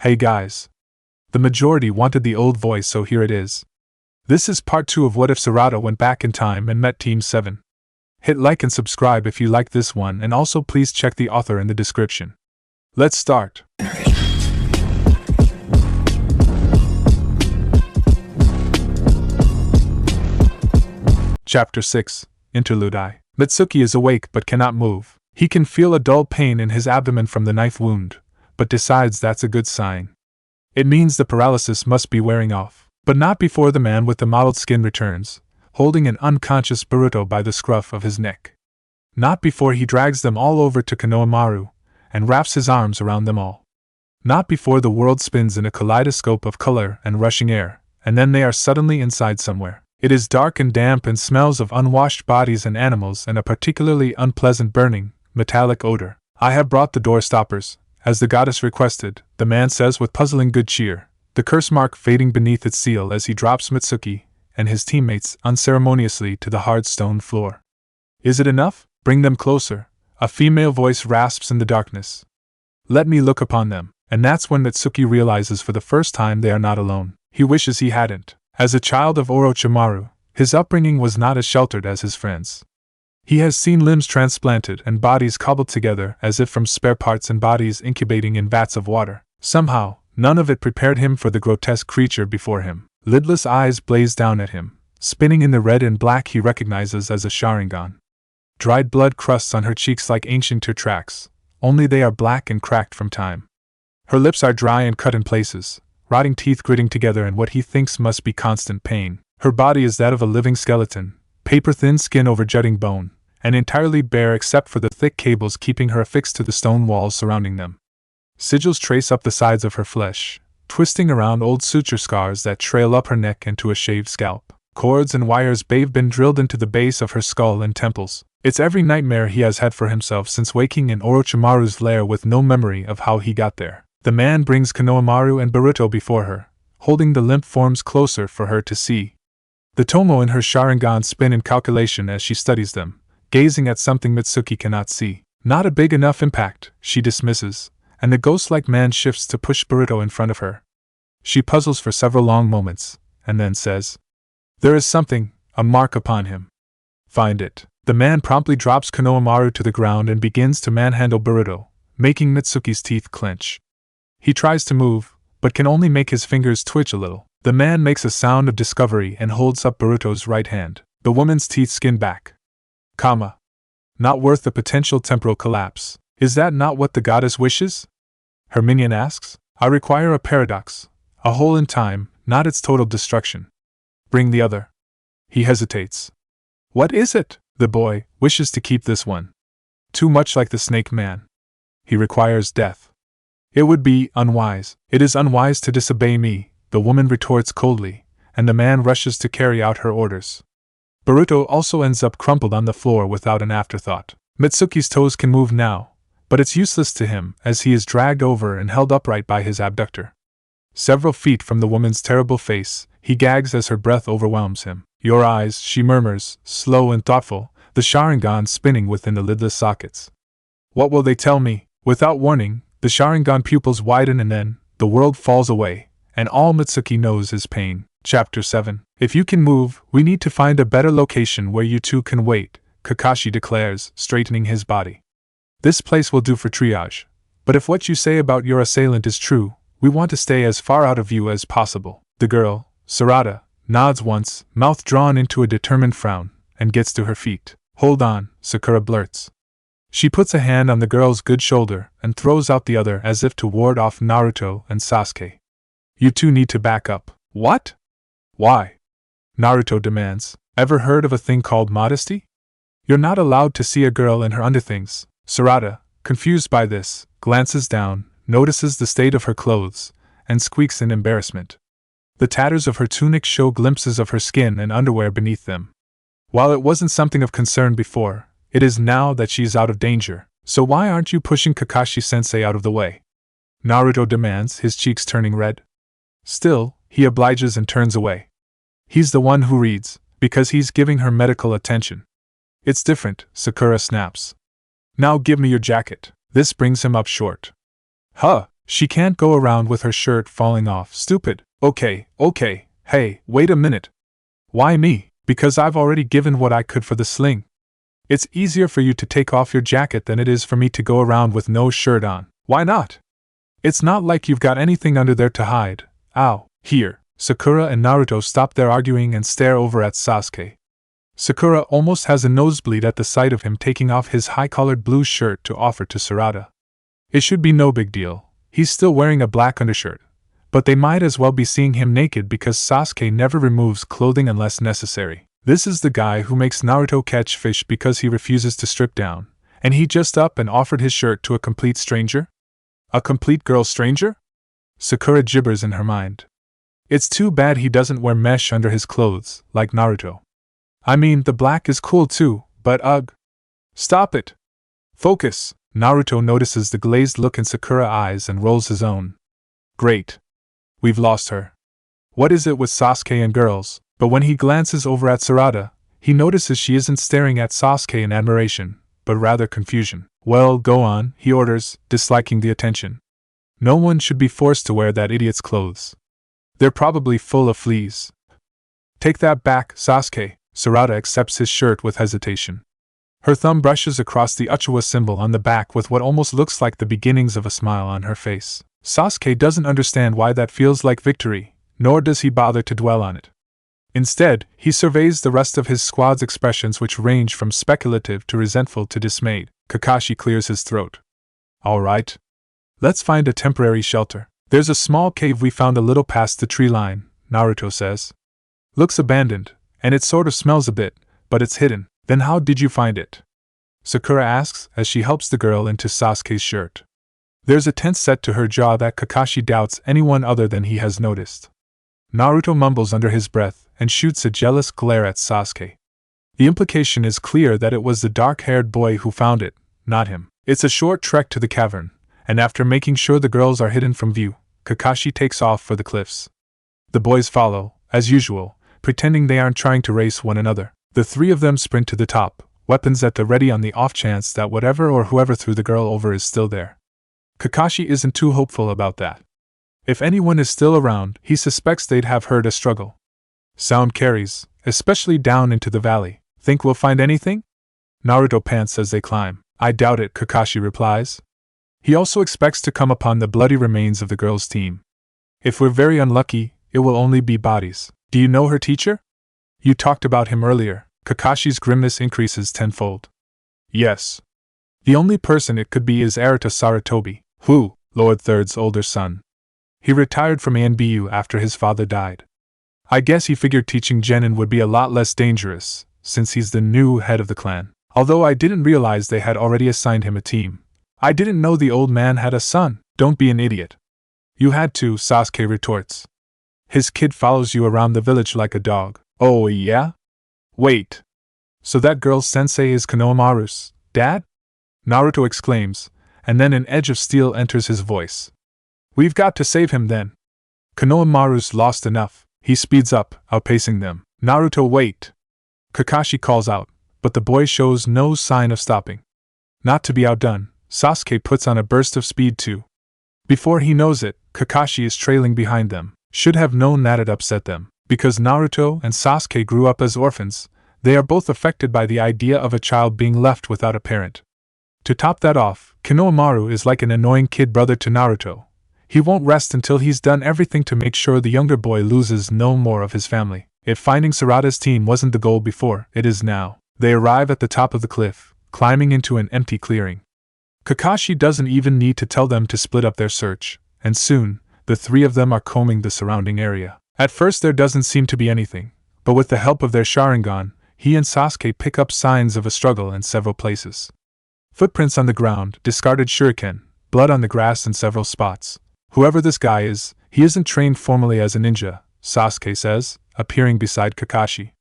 Hey guys. The majority wanted the old voice, so here it is. This is part 2 of What If Sarada went back in time and met Team 7. Hit like and subscribe if you like this one, and also please check the author in the description. Let's start. Chapter 6, Interlude I. Mitsuki is awake but cannot move. He can feel a dull pain in his abdomen from the knife wound, but decides that's a good sign. It means the paralysis must be wearing off, but not before the man with the mottled skin returns, holding an unconscious Boruto by the scruff of his neck. Not before he drags them all over to Konohamaru, and wraps his arms around them all. Not before the world spins in a kaleidoscope of color and rushing air, and then they are suddenly inside somewhere. It is dark and damp and smells of unwashed bodies and animals and a particularly unpleasant burning, metallic odor. I have brought the door stoppers, as the goddess requested, the man says with puzzling good cheer, the curse mark fading beneath its seal as he drops Mitsuki and his teammates unceremoniously to the hard stone floor. Is it enough? Bring them closer, a female voice rasps in the darkness. Let me look upon them. And that's when Mitsuki realizes for the first time they are not alone. He wishes he hadn't. As a child of Orochimaru, his upbringing was not as sheltered as his friends. He has seen limbs transplanted and bodies cobbled together as if from spare parts and bodies incubating in vats of water. Somehow, none of it prepared him for the grotesque creature before him. Lidless eyes blaze down at him, spinning in the red and black he recognizes as a Sharingan. Dried blood crusts on her cheeks like ancient tear tracks, only they are black and cracked from time. Her lips are dry and cut in places, rotting teeth gritting together in what he thinks must be constant pain. Her body is that of a living skeleton, paper-thin skin over jutting bone, and entirely bare except for the thick cables keeping her affixed to the stone walls surrounding them. Sigils trace up the sides of her flesh, twisting around old suture scars that trail up her neck and to a shaved scalp. Cords and wires have been drilled into the base of her skull and temples. It's every nightmare he has had for himself since waking in Orochimaru's lair with no memory of how he got there. The man brings Konohamaru and Boruto before her, holding the limp forms closer for her to see. The tomo in her Sharingan spin in calculation as she studies them, gazing at something Mitsuki cannot see. Not a big enough impact, she dismisses, and the ghost-like man shifts to push Boruto in front of her. She puzzles for several long moments, and then says, "There is something, a mark upon him. Find it." The man promptly drops Konohamaru to the ground and begins to manhandle Boruto, making Mitsuki's teeth clench. He tries to move, but can only make his fingers twitch a little. The man makes a sound of discovery and holds up Boruto's right hand. The woman's teeth skin back. Not worth the potential temporal collapse. Is that not what the goddess wishes? Her minion asks. I require a paradox, a hole in time, not its total destruction. Bring the other. He hesitates. What is it? The boy wishes to keep this one. Too much like the snake man. He requires death. It would be unwise. It is unwise to disobey me, the woman retorts coldly, and the man rushes to carry out her orders. Boruto also ends up crumpled on the floor without an afterthought. Mitsuki's toes can move now, but it's useless to him as he is dragged over and held upright by his abductor. Several feet from the woman's terrible face, he gags as her breath overwhelms him. Your eyes, she murmurs, slow and thoughtful, the Sharingan spinning within the lidless sockets. What will they tell me? Without warning, the Sharingan pupils widen and then, the world falls away, and all Mitsuki knows is pain. Chapter 7. If you can move, we need to find a better location where you two can wait, Kakashi declares, straightening his body. This place will do for triage, but if what you say about your assailant is true, we want to stay as far out of view as possible. The girl, Sarada, nods once, mouth drawn into a determined frown, and gets to her feet. Hold on, Sakura blurts. She puts a hand on the girl's good shoulder and throws out the other as if to ward off Naruto and Sasuke. You two need to back up. What? Why? Naruto demands. Ever heard of a thing called modesty? You're not allowed to see a girl in her underthings. Sarada, confused by this, glances down, notices the state of her clothes, and squeaks in embarrassment. The tatters of her tunic show glimpses of her skin and underwear beneath them. While it wasn't something of concern before, it is now that she's out of danger. So why aren't you pushing Kakashi-sensei out of the way? Naruto demands, his cheeks turning red. Still, he obliges and turns away. He's the one who reads, because he's giving her medical attention. It's different, Sakura snaps. Now give me your jacket. This brings him up short. Huh, She can't go around with her shirt falling off. Stupid. Okay. Hey, wait a minute. Why me? Because I've already given what I could for the sling. It's easier for you to take off your jacket than it is for me to go around with no shirt on. Why not? It's not like you've got anything under there to hide. Ow. Here. Sakura and Naruto stop their arguing and stare over at Sasuke. Sakura almost has a nosebleed at the sight of him taking off his high-collared blue shirt to offer to Sarada. It should be no big deal. He's still wearing a black undershirt. But they might as well be seeing him naked because Sasuke never removes clothing unless necessary. This is the guy who makes Naruto catch fish because he refuses to strip down, and he just up and offered his shirt to a complete stranger? A complete girl stranger? Sakura gibbers in her mind. It's too bad he doesn't wear mesh under his clothes, like Naruto. I mean, the black is cool too, but ugh. Stop it! Focus! Naruto notices the glazed look in Sakura's eyes and rolls his own. Great. We've lost her. What is it with Sasuke and girls? But when he glances over at Sarada, he notices she isn't staring at Sasuke in admiration, but rather confusion. Well, go on, he orders, disliking the attention. No one should be forced to wear that idiot's clothes. They're probably full of fleas. Take that back, Sasuke. Sarada accepts his shirt with hesitation. Her thumb brushes across the Uchiwa symbol on the back with what almost looks like the beginnings of a smile on her face. Sasuke doesn't understand why that feels like victory, nor does he bother to dwell on it. Instead, he surveys the rest of his squad's expressions, which range from speculative to resentful to dismayed. Kakashi clears his throat. All right. Let's find a temporary shelter. There's a small cave we found a little past the tree line, Naruto says. Looks abandoned, and it sort of smells a bit, but it's hidden. Then how did you find it? Sakura asks as she helps the girl into Sasuke's shirt. There's a tense set to her jaw that Kakashi doubts anyone other than he has noticed. Naruto mumbles under his breath and shoots a jealous glare at Sasuke. The implication is clear that it was the dark-haired boy who found it, not him. It's a short trek to the cavern, and after making sure the girls are hidden from view, Kakashi takes off for the cliffs. The boys follow, as usual, pretending they aren't trying to race one another. The three of them sprint to the top, weapons at the ready on the off chance that whatever or whoever threw the girl over is still there. Kakashi isn't too hopeful about that. If anyone is still around, he suspects they'd have heard a struggle. Sound carries, especially down into the valley. Think we'll find anything? Naruto pants as they climb. I doubt it, Kakashi replies. He also expects to come upon the bloody remains of the girls' team. If we're very unlucky, it will only be bodies. Do you know her teacher? You talked about him earlier. Kakashi's grimness increases tenfold. Yes. The only person it could be is Arata Sarutobi, who, Lord Third's older son. He retired from ANBU after his father died. I guess he figured teaching Genin would be a lot less dangerous, since he's the new head of the clan. Although I didn't realize they had already assigned him a team. I didn't know the old man had a son. Don't be an idiot. You had to, Sasuke retorts. His kid follows you around the village like a dog. Oh yeah? Wait. So that girl's sensei is Konohamaru's dad? Naruto exclaims, and then an edge of steel enters his voice. We've got to save him then. Konohamaru's lost enough. He speeds up, outpacing them. Naruto, wait! Kakashi calls out, but the boy shows no sign of stopping. Not to be outdone, Sasuke puts on a burst of speed too. Before he knows it, Kakashi is trailing behind them. Should have known that'd upset them. Because Naruto and Sasuke grew up as orphans, they are both affected by the idea of a child being left without a parent. To top that off, Konohamaru is like an annoying kid brother to Naruto. He won't rest until he's done everything to make sure the younger boy loses no more of his family. If finding Sarada's team wasn't the goal before, it is now. They arrive at the top of the cliff, climbing into an empty clearing. Kakashi doesn't even need to tell them to split up their search, and soon, the three of them are combing the surrounding area. At first there doesn't seem to be anything, but with the help of their Sharingan, he and Sasuke pick up signs of a struggle in several places. Footprints on the ground, discarded shuriken, blood on the grass in several spots. Whoever this guy is, he isn't trained formally as a ninja, Sasuke says, appearing beside Kakashi.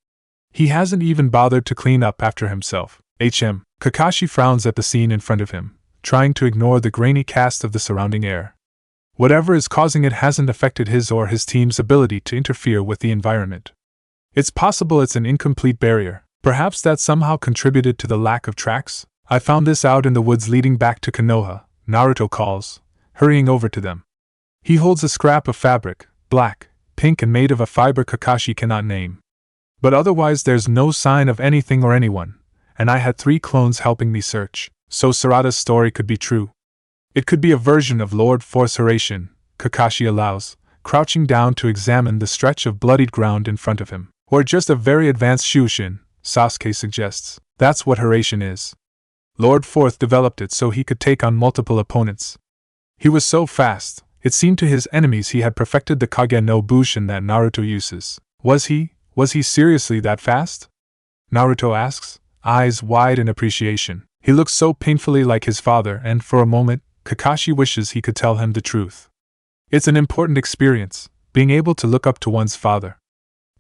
He hasn't even bothered to clean up after himself. Kakashi frowns at the scene in front of him, trying to ignore the grainy cast of the surrounding air. Whatever is causing it hasn't affected his or his team's ability to interfere with the environment. It's possible it's an incomplete barrier. Perhaps that somehow contributed to the lack of tracks? I found this out in the woods leading back to Konoha, Naruto calls, hurrying over to them. He holds a scrap of fabric, black, pink and made of a fiber Kakashi cannot name. But otherwise there's no sign of anything or anyone, and I had 3 clones helping me search, so Sarada's story could be true. It could be a version of Lord Force Haration, Kakashi allows, crouching down to examine the stretch of bloodied ground in front of him. Or just a very advanced Shushin, Sasuke suggests. That's what Haration is. Lord Forth developed it so he could take on multiple opponents. He was so fast, it seemed to his enemies he had perfected the Kage no Bushin that Naruto uses. Was he seriously that fast? Naruto asks, eyes wide in appreciation. He looks so painfully like his father, and for a moment, Kakashi wishes he could tell him the truth. It's an important experience, being able to look up to one's father.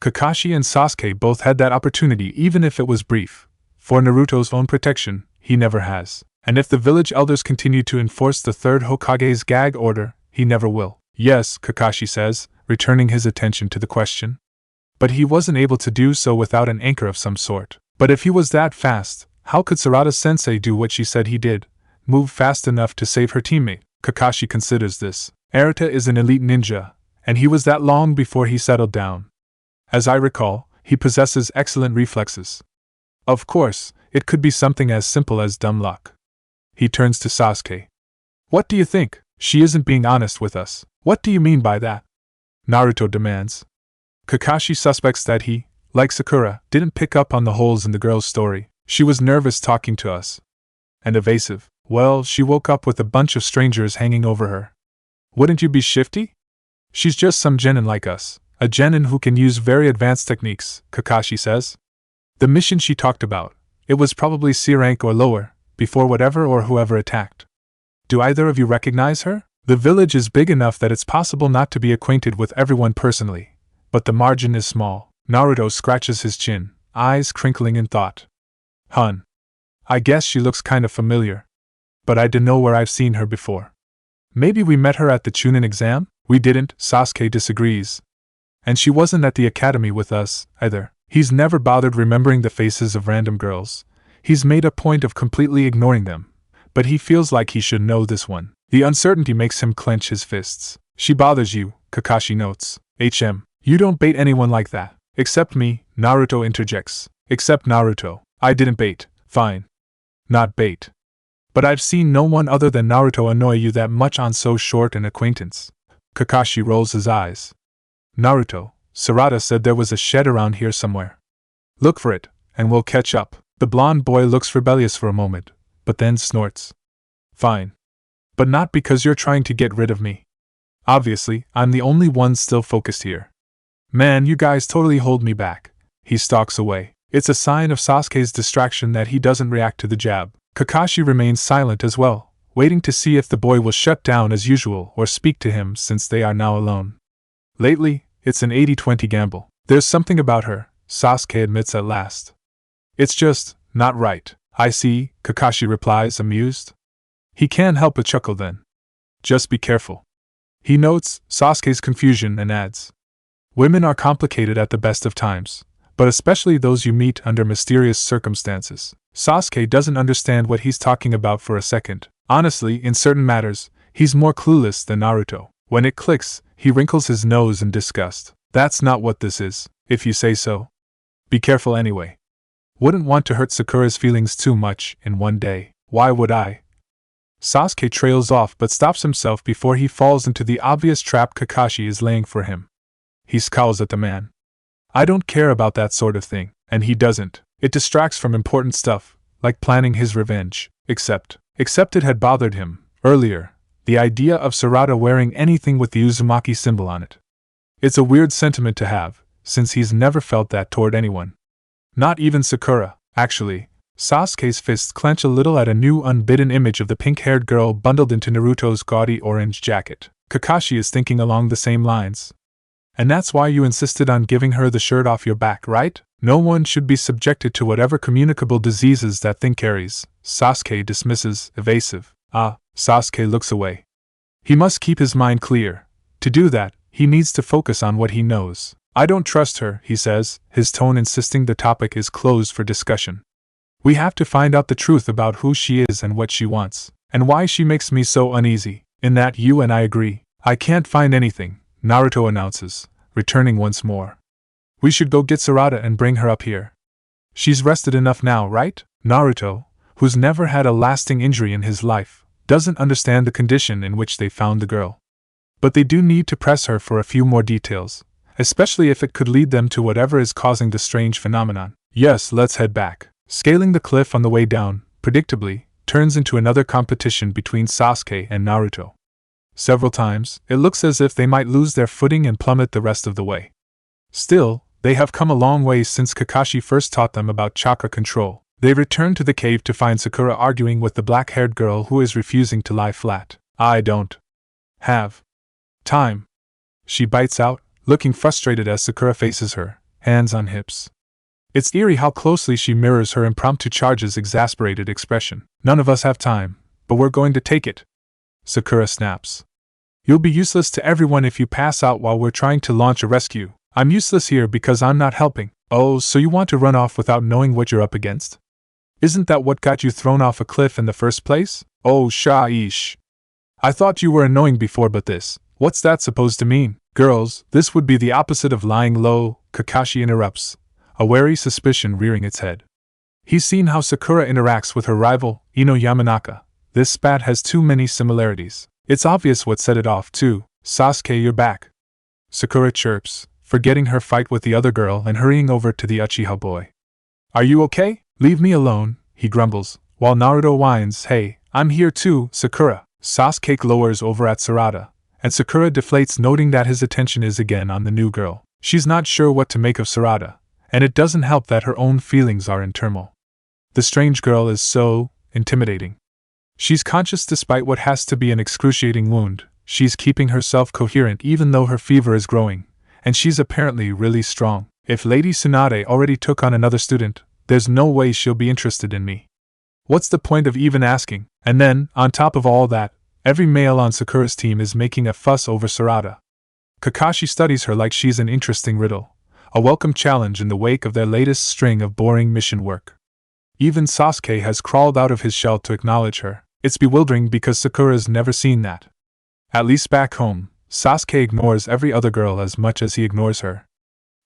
Kakashi and Sasuke both had that opportunity even if it was brief. For Naruto's own protection, he never has. And if the village elders continue to enforce the third Hokage's gag order, he never will. Yes, Kakashi says, returning his attention to the question. But he wasn't able to do so without an anchor of some sort. But if he was that fast, how could Sarada-sensei do what she said he did? Move fast enough to save her teammate? Kakashi considers this. Arata is an elite ninja, and he was that long before he settled down. As I recall, he possesses excellent reflexes. Of course, it could be something as simple as dumb luck. He turns to Sasuke. What do you think? She isn't being honest with us. What do you mean by that? Naruto demands. Kakashi suspects that he, like Sakura, didn't pick up on the holes in the girl's story. She was nervous talking to us. And evasive. Well, she woke up with a bunch of strangers hanging over her. Wouldn't you be shifty? She's just some genin like us. A genin who can use very advanced techniques, Kakashi says. The mission she talked about, it was probably C rank or lower, before whatever or whoever attacked. Do either of you recognize her? The village is big enough that it's possible not to be acquainted with everyone personally, but the margin is small. Naruto scratches his chin, eyes crinkling in thought. Hun. I guess she looks kinda familiar. But I don't know where I've seen her before. Maybe we met her at the Chunin exam? We didn't, Sasuke disagrees. And she wasn't at the academy with us, either. He's never bothered remembering the faces of random girls. He's made a point of completely ignoring them. But he feels like he should know this one. The uncertainty makes him clench his fists. She bothers you, Kakashi notes. You don't bait anyone like that. Except me, Naruto interjects. Except Naruto. I didn't bait. Fine. Not bait. But I've seen no one other than Naruto annoy you that much on so short an acquaintance. Kakashi rolls his eyes. Naruto, Sarada said there was a shed around here somewhere. Look for it, and we'll catch up. The blonde boy looks rebellious for a moment, but then snorts. Fine. But not because you're trying to get rid of me. Obviously, I'm the only one still focused here. Man, you guys totally hold me back. He stalks away. It's a sign of Sasuke's distraction that he doesn't react to the jab. Kakashi remains silent as well, waiting to see if the boy will shut down as usual or speak to him since they are now alone. Lately, it's an 80-20 gamble. There's something about her, Sasuke admits at last. It's just not right. I see, Kakashi replies, amused. He can't help but chuckle then. Just be careful. He notes Sasuke's confusion and adds. Women are complicated at the best of times, but especially those you meet under mysterious circumstances. Sasuke doesn't understand what he's talking about for a second. Honestly, in certain matters, he's more clueless than Naruto. When it clicks, he wrinkles his nose in disgust. That's not what this is, if you say so. Be careful anyway. Wouldn't want to hurt Sakura's feelings too much in one day. Why would I? Sasuke trails off but stops himself before he falls into the obvious trap Kakashi is laying for him. He scowls at the man. I don't care about that sort of thing, and he doesn't. It distracts from important stuff, like planning his revenge. Except it had bothered him, earlier, the idea of Sarada wearing anything with the Uzumaki symbol on it. It's a weird sentiment to have, since he's never felt that toward anyone. Not even Sakura, actually. Sasuke's fists clench a little at a new unbidden image of the pink-haired girl bundled into Naruto's gaudy orange jacket. Kakashi is thinking along the same lines. And that's why you insisted on giving her the shirt off your back, right? No one should be subjected to whatever communicable diseases that thing carries, Sasuke dismisses, evasive. Sasuke looks away. He must keep his mind clear. To do that, he needs to focus on what he knows. I don't trust her, he says, his tone insisting the topic is closed for discussion. We have to find out the truth about who she is and what she wants, and why she makes me so uneasy. In that you and I agree. I can't find anything, Naruto announces, returning once more. We should go get Sarada and bring her up here. She's rested enough now, right? Naruto, who's never had a lasting injury in his life, doesn't understand the condition in which they found the girl. But they do need to press her for a few more details, especially if it could lead them to whatever is causing the strange phenomenon. Yes, let's head back. Scaling the cliff on the way down, predictably, turns into another competition between Sasuke and Naruto. Several times, it looks as if they might lose their footing and plummet the rest of the way. Still, they have come a long way since Kakashi first taught them about chakra control. They return to the cave to find Sakura arguing with the black-haired girl who is refusing to lie flat. I don't have time, she bites out, looking frustrated as Sakura faces her, hands on hips. It's eerie how closely she mirrors her impromptu charge's exasperated expression. None of us have time, but we're going to take it, Sakura snaps. You'll be useless to everyone if you pass out while we're trying to launch a rescue. I'm useless here because I'm not helping. Oh, so you want to run off without knowing what you're up against? Isn't that what got you thrown off a cliff in the first place? Oh, shaish. I thought you were annoying before, but this, what's that supposed to mean? Girls, this would be the opposite of lying low, Kakashi interrupts, a wary suspicion rearing its head. He's seen how Sakura interacts with her rival, Ino Yamanaka. This spat has too many similarities. It's obvious what set it off, too. Sasuke, you're back, Sakura chirps, forgetting her fight with the other girl and hurrying over to the Uchiha boy. Are you okay? Leave me alone, he grumbles, while Naruto whines, hey, I'm here too, Sakura. Sasuke lowers over at Sarada, and Sakura deflates, noting that his attention is again on the new girl. She's not sure what to make of Sarada, and it doesn't help that her own feelings are in turmoil. The strange girl is so intimidating. She's conscious despite what has to be an excruciating wound. She's keeping herself coherent even though her fever is growing, and she's apparently really strong. If Lady Tsunade already took on another student, there's no way she'll be interested in me. What's the point of even asking? And then, on top of all that, every male on Sakura's team is making a fuss over Sarada. Kakashi studies her like she's an interesting riddle, a welcome challenge in the wake of their latest string of boring mission work. Even Sasuke has crawled out of his shell to acknowledge her. It's bewildering because Sakura's never seen that. At least back home, Sasuke ignores every other girl as much as he ignores her.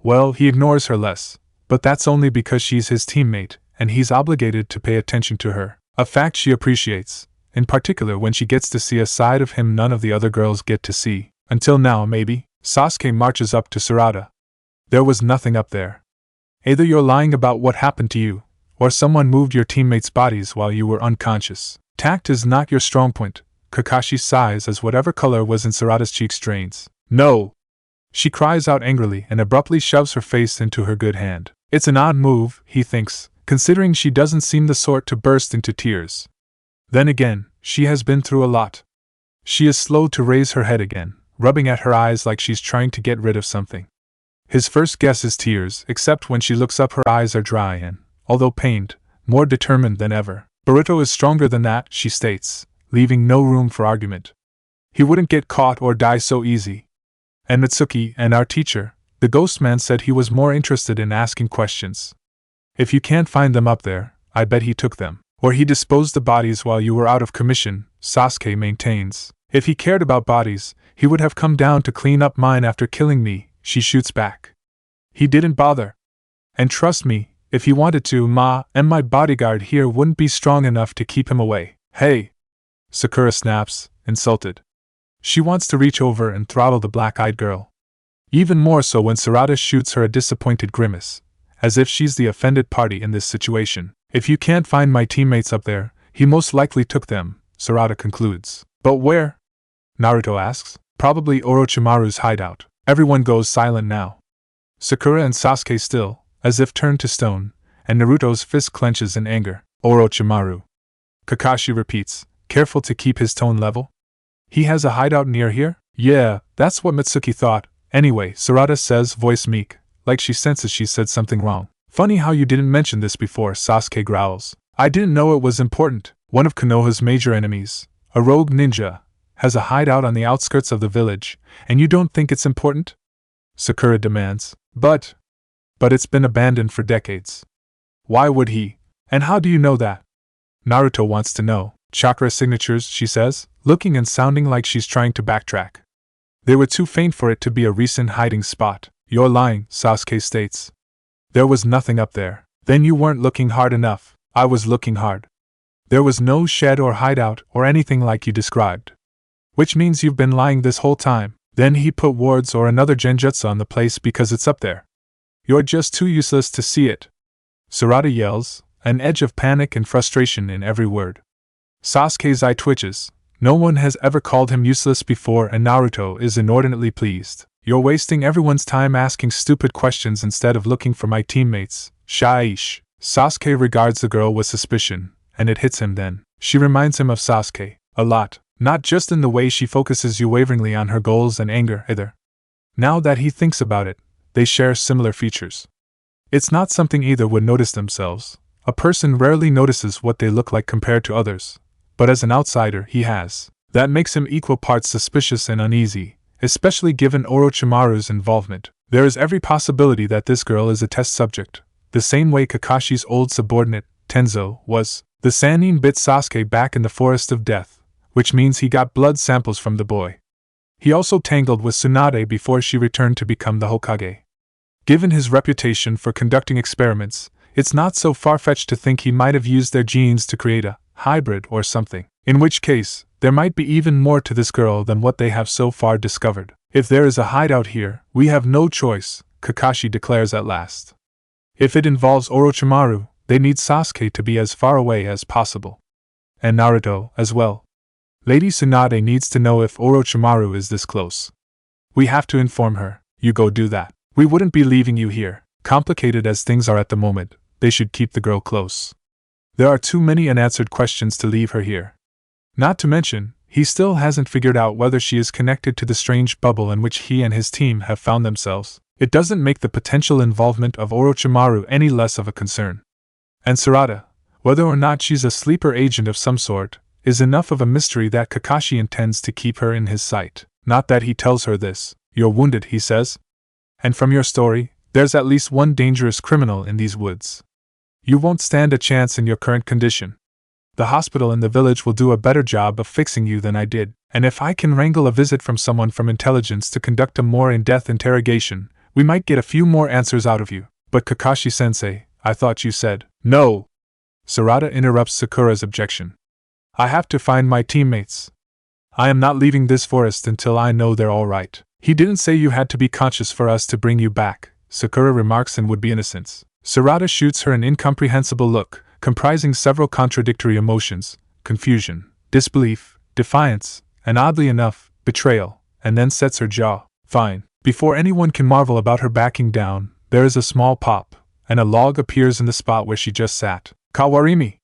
Well, he ignores her less, but that's only because she's his teammate, and he's obligated to pay attention to her, a fact she appreciates, in particular when she gets to see a side of him none of the other girls get to see. Until now, maybe. Sasuke marches up to Sarada. There was nothing up there. Either you're lying about what happened to you, or someone moved your teammates' bodies while you were unconscious. Tact is not your strong point, Kakashi sighs as whatever color was in Sarada's cheeks drains. No! She cries out angrily and abruptly shoves her face into her good hand. It's an odd move, he thinks, considering she doesn't seem the sort to burst into tears. Then again, she has been through a lot. She is slow to raise her head again, rubbing at her eyes like she's trying to get rid of something. His first guess is tears, except when she looks up her eyes are dry and, although pained, more determined than ever. Boruto is stronger than that, she states, leaving no room for argument. He wouldn't get caught or die so easy. And Mitsuki and our teacher, the ghost man, said he was more interested in asking questions. If you can't find them up there, I bet he took them. Or he disposed the bodies while you were out of commission, Sasuke maintains. If he cared about bodies, he would have come down to clean up mine after killing me, she shoots back. He didn't bother. And trust me, if he wanted to, my bodyguard here wouldn't be strong enough to keep him away. Hey! Sakura snaps, insulted. She wants to reach over and throttle the black-eyed girl. Even more so when Sarada shoots her a disappointed grimace, as if she's the offended party in this situation. If you can't find my teammates up there, he most likely took them, Sarada concludes. But where? Naruto asks. Probably Orochimaru's hideout. Everyone goes silent now. Sakura and Sasuke still, as if turned to stone, and Naruto's fist clenches in anger. Orochimaru. Kakashi repeats, careful to keep his tone level. He has a hideout near here? Yeah, that's what Mitsuki thought. Anyway, Sarada says, voice meek, like she senses she said something wrong. Funny how you didn't mention this before, Sasuke growls. I didn't know it was important. One of Konoha's major enemies, a rogue ninja, has a hideout on the outskirts of the village, and you don't think it's important? Sakura demands. But it's been abandoned for decades. Why would he? And how do you know that? Naruto wants to know. Chakra signatures, she says, looking and sounding like she's trying to backtrack. They were too faint for it to be a recent hiding spot. You're lying, Sasuke states. There was nothing up there. Then you weren't looking hard enough. I was looking hard. There was no shed or hideout or anything like you described. Which means you've been lying this whole time. Then he put wards or another genjutsu on the place because it's up there. You're just too useless to see it. Sarada yells, an edge of panic and frustration in every word. Sasuke's eye twitches. No one has ever called him useless before, and Naruto is inordinately pleased. You're wasting everyone's time asking stupid questions instead of looking for my teammates. Shaiish. Sasuke regards the girl with suspicion, and it hits him then. She reminds him of Sasuke. A lot. Not just in the way she focuses unwaveringly on her goals and anger either. Now that he thinks about it, they share similar features. It's not something either would notice themselves. A person rarely notices what they look like compared to others. But as an outsider, he has. That makes him equal parts suspicious and uneasy, especially given Orochimaru's involvement. There is every possibility that this girl is a test subject, the same way Kakashi's old subordinate, Tenzo, was. The Sannin bit Sasuke back in the Forest of Death, which means he got blood samples from the boy. He also tangled with Tsunade before she returned to become the Hokage. Given his reputation for conducting experiments, it's not so far-fetched to think he might have used their genes to create a hybrid or something, in which case, there might be even more to this girl than what they have so far discovered. If there is a hideout here, we have no choice, Kakashi declares at last. If it involves Orochimaru, they need Sasuke to be as far away as possible. And Naruto, as well. Lady Tsunade needs to know if Orochimaru is this close. We have to inform her. You go do that. We wouldn't be leaving you here. Complicated as things are at the moment, they should keep the girl close. There are too many unanswered questions to leave her here. Not to mention, he still hasn't figured out whether she is connected to the strange bubble in which he and his team have found themselves. It doesn't make the potential involvement of Orochimaru any less of a concern. And Sarada, whether or not she's a sleeper agent of some sort, is enough of a mystery that Kakashi intends to keep her in his sight. Not that he tells her this. You're wounded, he says. And from your story, there's at least one dangerous criminal in these woods. You won't stand a chance in your current condition. The hospital in the village will do a better job of fixing you than I did, and if I can wrangle a visit from someone from intelligence to conduct a more in-depth interrogation, we might get a few more answers out of you. But Kakashi-sensei, I thought you said, no! Sarada interrupts Sakura's objection. I have to find my teammates. I am not leaving this forest until I know they're all right. He didn't say you had to be conscious for us to bring you back, Sakura remarks in would-be innocence. Sarada shoots her an incomprehensible look, comprising several contradictory emotions: confusion, disbelief, defiance, and oddly enough, betrayal, and then sets her jaw. Fine. Before anyone can marvel about her backing down, there is a small pop, and a log appears in the spot where she just sat. Kawarimi!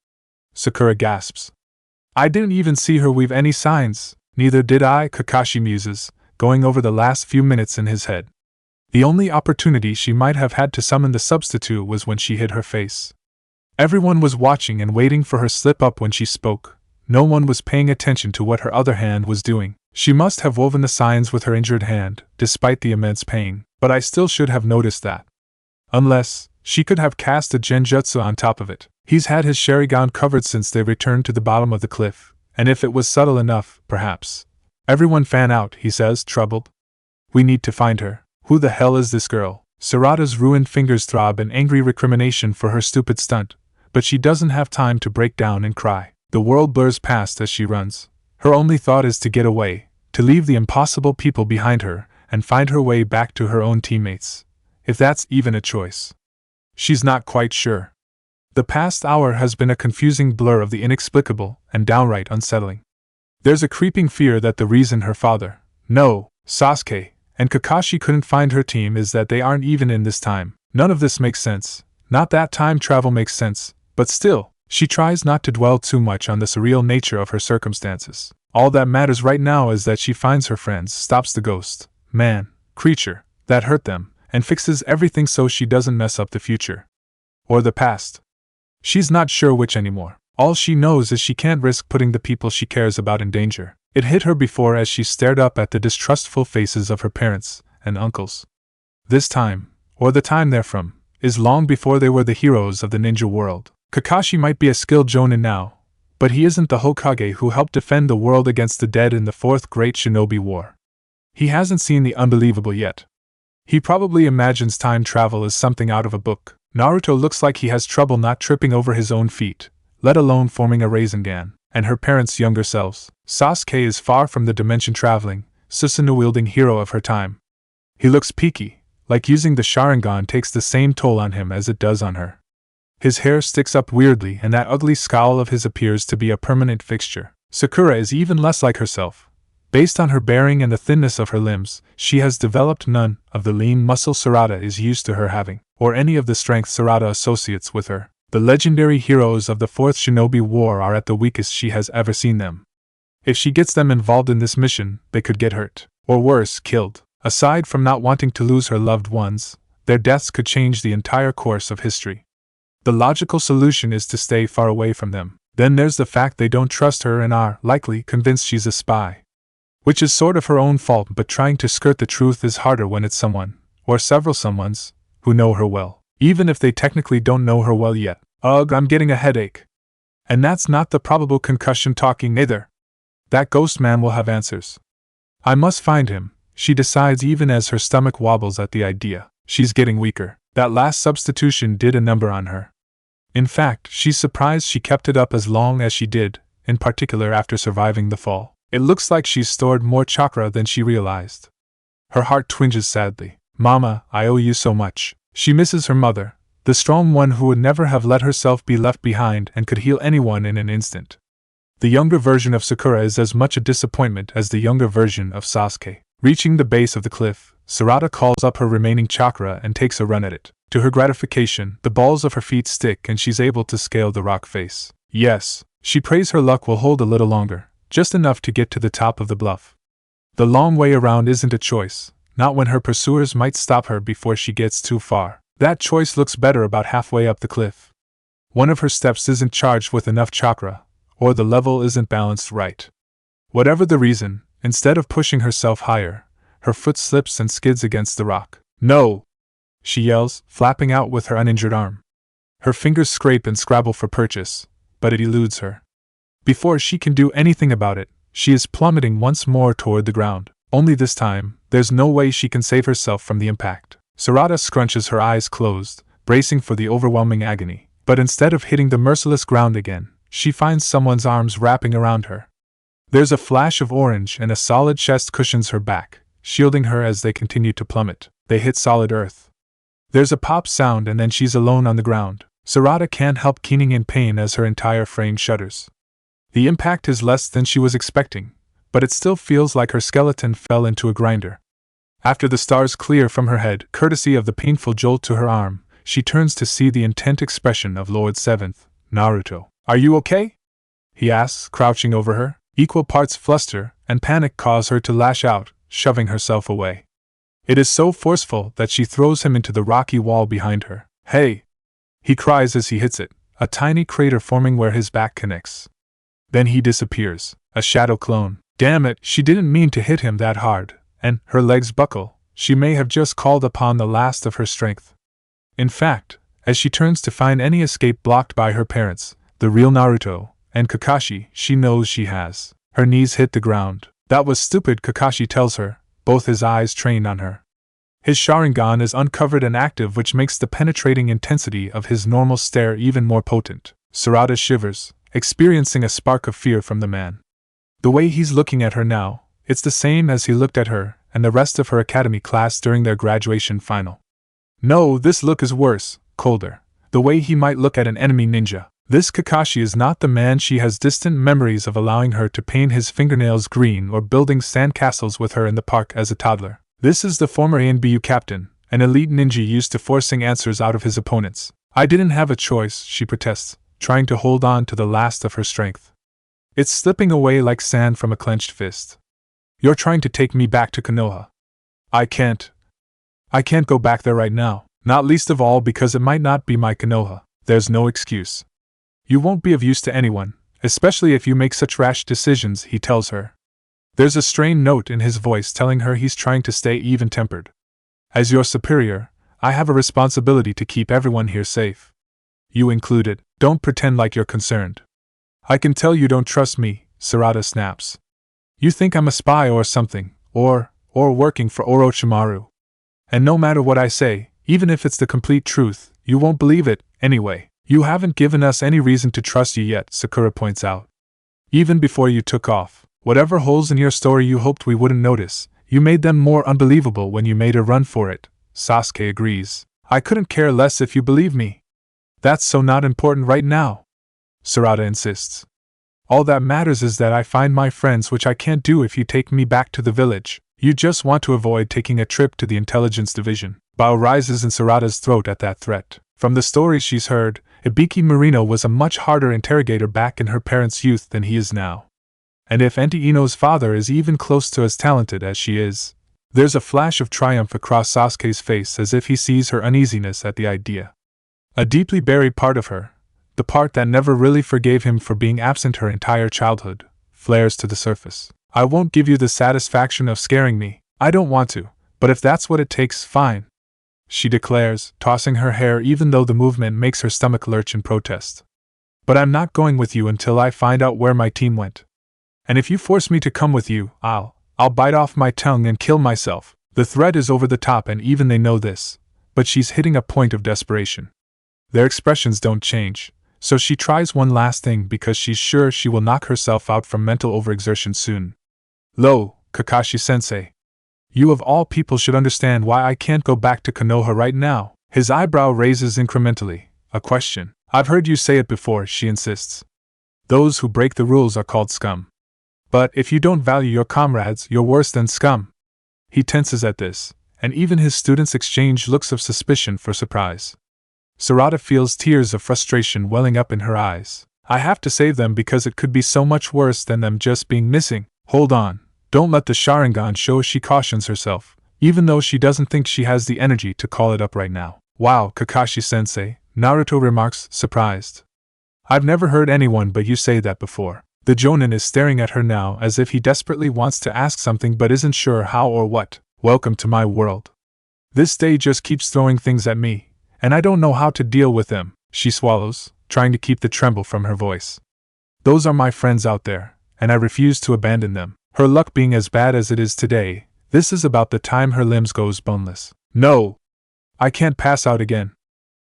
Sakura gasps. I didn't even see her weave any signs, neither did I, Kakashi muses, going over the last few minutes in his head. The only opportunity she might have had to summon the substitute was when she hid her face. Everyone was watching and waiting for her slip up when she spoke. No one was paying attention to what her other hand was doing. She must have woven the signs with her injured hand, despite the immense pain, but I still should have noticed that. Unless, she could have cast a genjutsu on top of it. He's had his Sharingan covered since they returned to the bottom of the cliff, and if it was subtle enough, perhaps. Everyone fan out, he says, troubled. We need to find her. Who the hell is this girl? Sarada's ruined fingers throb in angry recrimination for her stupid stunt, but she doesn't have time to break down and cry. The world blurs past as she runs. Her only thought is to get away, to leave the impossible people behind her, and find her way back to her own teammates. If that's even a choice. She's not quite sure. The past hour has been a confusing blur of the inexplicable and downright unsettling. There's a creeping fear that the reason her father, no, Sasuke, and Kakashi couldn't find her team is that they aren't even in this time. None of this makes sense. Not that time travel makes sense, but still, she tries not to dwell too much on the surreal nature of her circumstances. All that matters right now is that she finds her friends, stops the ghost, man, creature, that hurt them, and fixes everything so she doesn't mess up the future. Or the past. She's not sure which anymore. All she knows is she can't risk putting the people she cares about in danger. It hit her before as she stared up at the distrustful faces of her parents and uncles. This time, or the time they're from, is long before they were the heroes of the ninja world. Kakashi might be a skilled jonin now, But he isn't the Hokage who helped defend the world against the dead in the Fourth Great Shinobi War. He hasn't seen the unbelievable yet. He probably imagines time travel as something out of a book. Naruto looks like he has trouble not tripping over his own feet, let alone forming a Rasengan, and her parents' younger selves. Sasuke is far from the dimension-traveling, Susanoo-wielding hero of her time. He looks peaky, like using the Sharingan takes the same toll on him as it does on her. His hair sticks up weirdly and that ugly scowl of his appears to be a permanent fixture. Sakura is even less like herself. Based on her bearing and the thinness of her limbs, she has developed none of the lean muscle Sarada is used to her having, or any of the strength Sarada associates with her. The legendary heroes of the Fourth Shinobi War are at the weakest she has ever seen them. If she gets them involved in this mission, they could get hurt, or worse, killed. Aside from not wanting to lose her loved ones, their deaths could change the entire course of history. The logical solution is to stay far away from them. Then there's the fact they don't trust her and are, likely, convinced she's a spy. Which is sort of her own fault, but trying to skirt the truth is harder when it's someone, or several someones, who know her well. Even if they technically don't know her well yet. Ugh, I'm getting a headache. And that's not the probable concussion talking either. That ghost man will have answers. I must find him, she decides even as her stomach wobbles at the idea. She's getting weaker. That last substitution did a number on her. In fact, she's surprised she kept it up as long as she did, in particular after surviving the fall. It looks like she's stored more chakra than she realized. Her heart twinges sadly. Mama, I owe you so much. She misses her mother, the strong one who would never have let herself be left behind and could heal anyone in an instant. The younger version of Sakura is as much a disappointment as the younger version of Sasuke. Reaching the base of the cliff, Sarada calls up her remaining chakra and takes a run at it. To her gratification, the balls of her feet stick and she's able to scale the rock face. Yes, she prays her luck will hold a little longer, just enough to get to the top of the bluff. The long way around isn't a choice, not when her pursuers might stop her before she gets too far. That choice looks better about halfway up the cliff. One of her steps isn't charged with enough chakra, or the level isn't balanced right. Whatever the reason, instead of pushing herself higher, her foot slips and skids against the rock. No! She yells, flapping out with her uninjured arm. Her fingers scrape and scrabble for purchase, but it eludes her. Before she can do anything about it, she is plummeting once more toward the ground. Only this time, there's no way she can save herself from the impact. Sarada scrunches her eyes closed, bracing for the overwhelming agony. But instead of hitting the merciless ground again, she finds someone's arms wrapping around her. There's a flash of orange and a solid chest cushions her back, shielding her as they continue to plummet. They hit solid earth. There's a pop sound and then she's alone on the ground. Sarada can't help keening in pain as her entire frame shudders. The impact is less than she was expecting, but it still feels like her skeleton fell into a grinder. After the stars clear from her head, courtesy of the painful jolt to her arm, she turns to see the intent expression of Lord Seventh, Naruto. Are you okay? He asks, crouching over her. Equal parts fluster and panic cause her to lash out, shoving herself away. It is so forceful that she throws him into the rocky wall behind her. Hey! He cries as he hits it, a tiny crater forming where his back connects. Then he disappears, a shadow clone. Damn it, she didn't mean to hit him that hard, and her legs buckle. She may have just called upon the last of her strength. In fact, as she turns to find any escape blocked by her parents, the real Naruto, and Kakashi, she knows she has. Her knees hit the ground. That was stupid, Kakashi tells her, both his eyes trained on her. His Sharingan is uncovered and active, which makes the penetrating intensity of his normal stare even more potent. Sarada shivers, experiencing a spark of fear from the man. The way he's looking at her now, it's the same as he looked at her and the rest of her academy class during their graduation final. No, this look is worse, colder. The way he might look at an enemy ninja. This Kakashi is not the man she has distant memories of, allowing her to paint his fingernails green or building sandcastles with her in the park as a toddler. This is the former ANBU captain, an elite ninja used to forcing answers out of his opponents. I didn't have a choice, she protests, trying to hold on to the last of her strength. It's slipping away like sand from a clenched fist. You're trying to take me back to Konoha. I can't go back there right now, not least of all because it might not be my Konoha. There's no excuse. You won't be of use to anyone, especially if you make such rash decisions, he tells her. There's a strained note in his voice telling her he's trying to stay even-tempered. As your superior, I have a responsibility to keep everyone here safe. You included. Don't pretend like you're concerned. I can tell you don't trust me, Sarada snaps. You think I'm a spy or something, or working for Orochimaru. And no matter what I say, even if it's the complete truth, you won't believe it, anyway. You haven't given us any reason to trust you yet, Sakura points out. Even before you took off, whatever holes in your story you hoped we wouldn't notice, you made them more unbelievable when you made a run for it, Sasuke agrees. I couldn't care less if you believe me. That's so not important right now, Sarada insists. All that matters is that I find my friends, which I can't do if you take me back to the village. You just want to avoid taking a trip to the intelligence division. Bao rises in Sarada's throat at that threat. From the stories she's heard, Ibiki Marino was a much harder interrogator back in her parents' youth than he is now. And if Auntie Ino's father is even close to as talented as she is, there's a flash of triumph across Sasuke's face as if he sees her uneasiness at the idea. A deeply buried part of her, the part that never really forgave him for being absent her entire childhood, flares to the surface. I won't give you the satisfaction of scaring me. I don't want to, but if that's what it takes, fine, she declares, tossing her hair even though the movement makes her stomach lurch in protest. But I'm not going with you until I find out where my team went. And if you force me to come with you, I'll bite off my tongue and kill myself. The threat is over the top and even they know this, but she's hitting a point of desperation. Their expressions don't change, so she tries one last thing because she's sure she will knock herself out from mental overexertion soon. Lo, Kakashi-sensei. You of all people should understand why I can't go back to Konoha right now. His eyebrow raises incrementally. A question. I've heard you say it before, she insists. Those who break the rules are called scum. But if you don't value your comrades, you're worse than scum. He tenses at this, and even his students exchange looks of suspicion for surprise. Sarada feels tears of frustration welling up in her eyes. I have to save them because it could be so much worse than them just being missing. Hold on. Don't let the Sharingan show, she cautions herself, even though she doesn't think she has the energy to call it up right now. Wow, Kakashi-sensei, Naruto remarks, surprised. I've never heard anyone but you say that before. The Jonin is staring at her now as if he desperately wants to ask something but isn't sure how or what. Welcome to my world. This day just keeps throwing things at me, and I don't know how to deal with them, she swallows, trying to keep the tremble from her voice. Those are my friends out there, and I refuse to abandon them. Her luck being as bad as it is today, this is about the time her limbs goes boneless. No! I can't pass out again.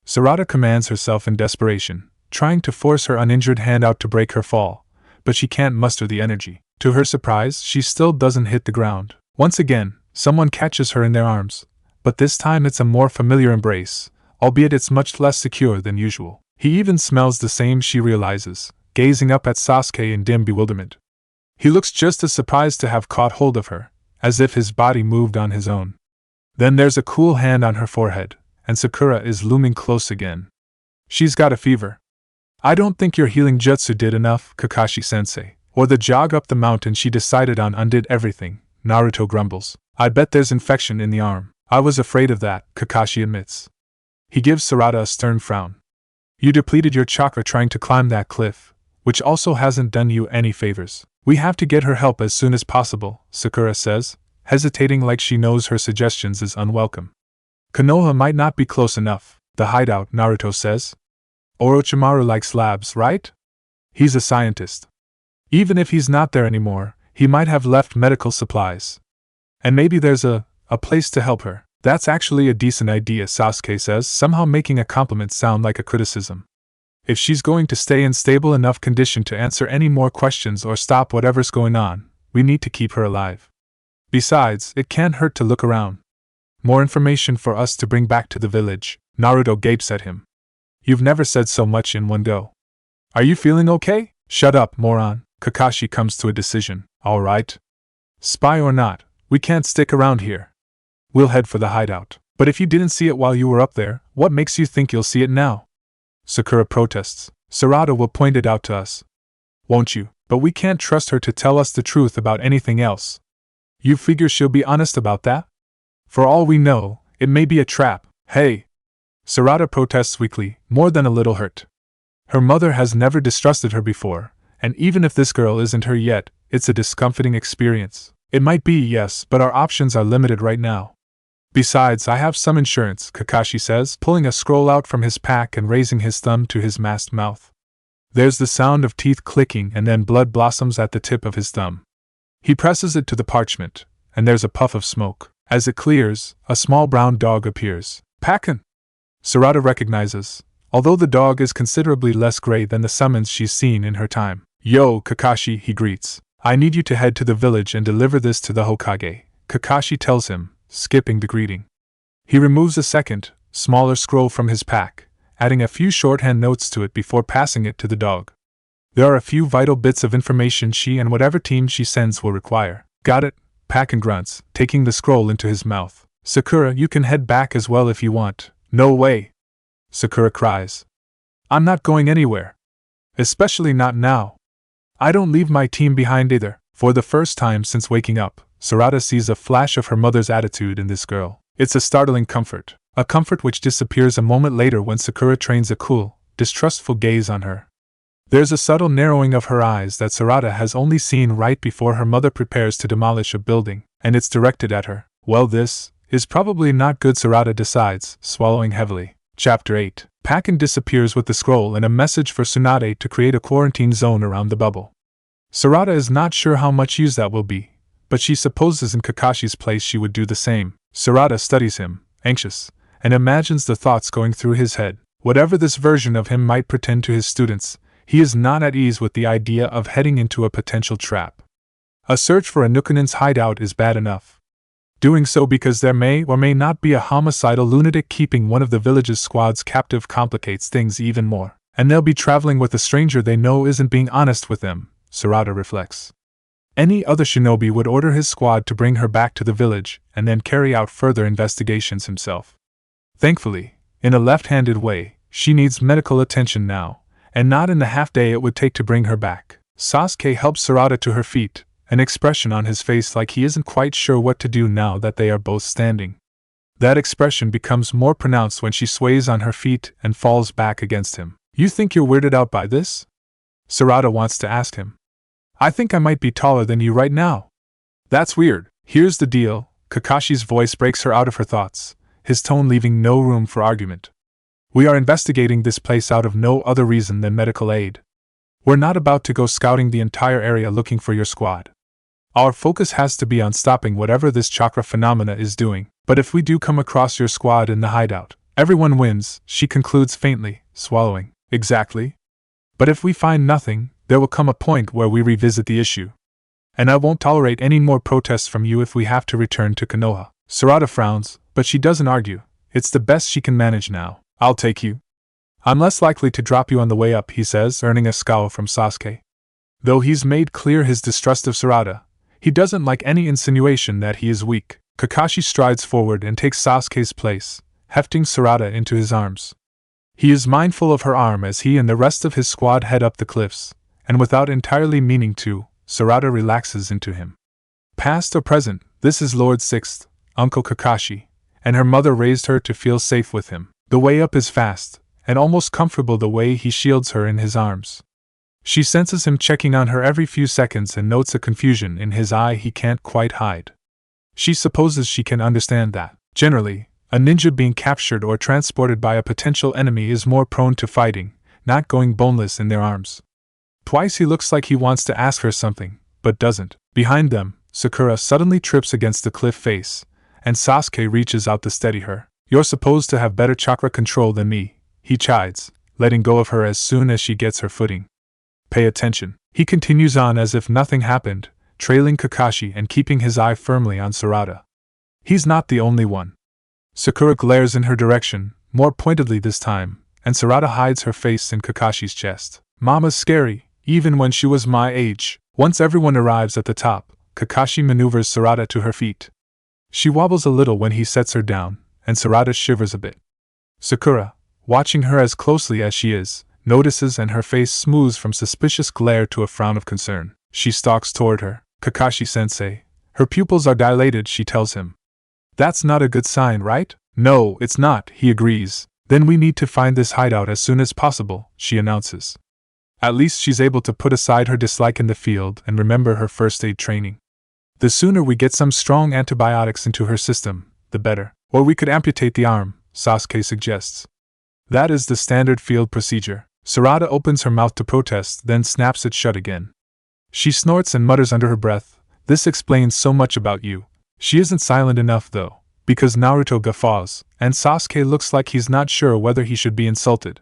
Sarada commands herself in desperation, trying to force her uninjured hand out to break her fall, but she can't muster the energy. To her surprise, she still doesn't hit the ground. Once again, someone catches her in their arms, but this time it's a more familiar embrace, albeit it's much less secure than usual. He even smells the same, she realizes, gazing up at Sasuke in dim bewilderment. He looks just as surprised to have caught hold of her, as if his body moved on his own. Then there's a cool hand on her forehead, and Sakura is looming close again. She's got a fever. I don't think your healing jutsu did enough, Kakashi-sensei. Or the jog up the mountain she decided on undid everything, Naruto grumbles. I bet there's infection in the arm. I was afraid of that, Kakashi admits. He gives Sarada a stern frown. You depleted your chakra trying to climb that cliff, which also hasn't done you any favors. We have to get her help as soon as possible, Sakura says, hesitating like she knows her suggestions is unwelcome. Konoha might not be close enough, the hideout, Naruto says. Orochimaru likes labs, right? He's a scientist. Even if he's not there anymore, he might have left medical supplies. And maybe there's a place to help her. That's actually a decent idea, Sasuke says, somehow making a compliment sound like a criticism. If she's going to stay in stable enough condition to answer any more questions or stop whatever's going on, we need to keep her alive. Besides, it can't hurt to look around. More information for us to bring back to the village. Naruto gapes at him. You've never said so much in one go. Are you feeling okay? Shut up, moron. Kakashi comes to a decision. All right. Spy or not, we can't stick around here. We'll head for the hideout. But if you didn't see it while you were up there, what makes you think you'll see it now? Sakura protests. Sarada will point it out to us. Won't you? But we can't trust her to tell us the truth about anything else. You figure she'll be honest about that? For all we know, it may be a trap. Hey! Sarada protests weakly, more than a little hurt. Her mother has never distrusted her before, and even if this girl isn't her yet, it's a discomforting experience. It might be, yes, but our options are limited right now. Besides, I have some insurance, Kakashi says, pulling a scroll out from his pack and raising his thumb to his masked mouth. There's the sound of teeth clicking and then blood blossoms at the tip of his thumb. He presses it to the parchment, and there's a puff of smoke. As it clears, a small brown dog appears. Pakken! Sarada recognizes, although the dog is considerably less gray than the summons she's seen in her time. Yo, Kakashi, he greets. I need you to head to the village and deliver this to the Hokage, Kakashi tells him, skipping the greeting. He removes a second, smaller scroll from his pack, adding a few shorthand notes to it before passing it to the dog. There are a few vital bits of information she and whatever team she sends will require. Got it, Pakken grunts, taking the scroll into his mouth. Sakura, you can head back as well if you want. No way! Sakura cries. I'm not going anywhere. Especially not now. I don't leave my team behind either. For the first time since waking up, Sarada sees a flash of her mother's attitude in this girl. It's a startling comfort. A comfort which disappears a moment later when Sakura trains a cool, distrustful gaze on her. There's a subtle narrowing of her eyes that Sarada has only seen right before her mother prepares to demolish a building, and it's directed at her. Well, this is probably not good, Sarada decides, swallowing heavily. Chapter 8. Pakken disappears with the scroll and a message for Tsunade to create a quarantine zone around the bubble. Sarada is not sure how much use that will be, but she supposes in Kakashi's place she would do the same. Sarada studies him, anxious, and imagines the thoughts going through his head. Whatever this version of him might pretend to his students, he is not at ease with the idea of heading into a potential trap. A search for a Nukanin's hideout is bad enough. Doing so because there may or may not be a homicidal lunatic keeping one of the village's squads captive complicates things even more. And they'll be traveling with a stranger they know isn't being honest with them, Sarada reflects. Any other shinobi would order his squad to bring her back to the village and then carry out further investigations himself. Thankfully, in a left-handed way, she needs medical attention now, and not in the half-day it would take to bring her back. Sasuke helps Sarada to her feet, an expression on his face like he isn't quite sure what to do now that they are both standing. That expression becomes more pronounced when she sways on her feet and falls back against him. You think you're weirded out by this? Sarada wants to ask him. I think I might be taller than you right now. That's weird. Here's the deal. Kakashi's voice breaks her out of her thoughts, his tone leaving no room for argument. We are investigating this place out of no other reason than medical aid. We're not about to go scouting the entire area looking for your squad. Our focus has to be on stopping whatever this chakra phenomena is doing, but if we do come across your squad in the hideout, everyone wins, she concludes faintly, swallowing. Exactly. But if we find nothing, there will come a point where we revisit the issue. And I won't tolerate any more protests from you if we have to return to Konoha. Sarada frowns, but she doesn't argue. It's the best she can manage now. I'll take you. I'm less likely to drop you on the way up, he says, earning a scowl from Sasuke. Though he's made clear his distrust of Sarada, he doesn't like any insinuation that he is weak. Kakashi strides forward and takes Sasuke's place, hefting Sarada into his arms. He is mindful of her arm as he and the rest of his squad head up the cliffs, and without entirely meaning to, Sarada relaxes into him. Past or present, this is Lord Sixth, Uncle Kakashi, and her mother raised her to feel safe with him. The way up is fast, and almost comfortable the way he shields her in his arms. She senses him checking on her every few seconds and notes a confusion in his eye he can't quite hide. She supposes she can understand that, generally, a ninja being captured or transported by a potential enemy is more prone to fighting, not going boneless in their arms. Twice he looks like he wants to ask her something, but doesn't. Behind them, Sakura suddenly trips against the cliff face, and Sasuke reaches out to steady her. You're supposed to have better chakra control than me, he chides, letting go of her as soon as she gets her footing. Pay attention. He continues on as if nothing happened, trailing Kakashi and keeping his eye firmly on Sarada. He's not the only one. Sakura glares in her direction, more pointedly this time, and Sarada hides her face in Kakashi's chest. Mama's scary, even when she was my age. Once everyone arrives at the top, Kakashi maneuvers Sarada to her feet. She wobbles a little when he sets her down, and Sarada shivers a bit. Sakura, watching her as closely as she is, notices and her face smooths from suspicious glare to a frown of concern. She stalks toward her. Kakashi-sensei. Her pupils are dilated, she tells him. That's not a good sign, right? No, it's not, he agrees. Then we need to find this hideout as soon as possible, she announces. At least she's able to put aside her dislike in the field and remember her first aid training. The sooner we get some strong antibiotics into her system, the better. Or we could amputate the arm, Sasuke suggests. That is the standard field procedure. Sarada opens her mouth to protest, then snaps it shut again. She snorts and mutters under her breath, "This explains so much about you." She isn't silent enough, though, because Naruto guffaws, and Sasuke looks like he's not sure whether he should be insulted.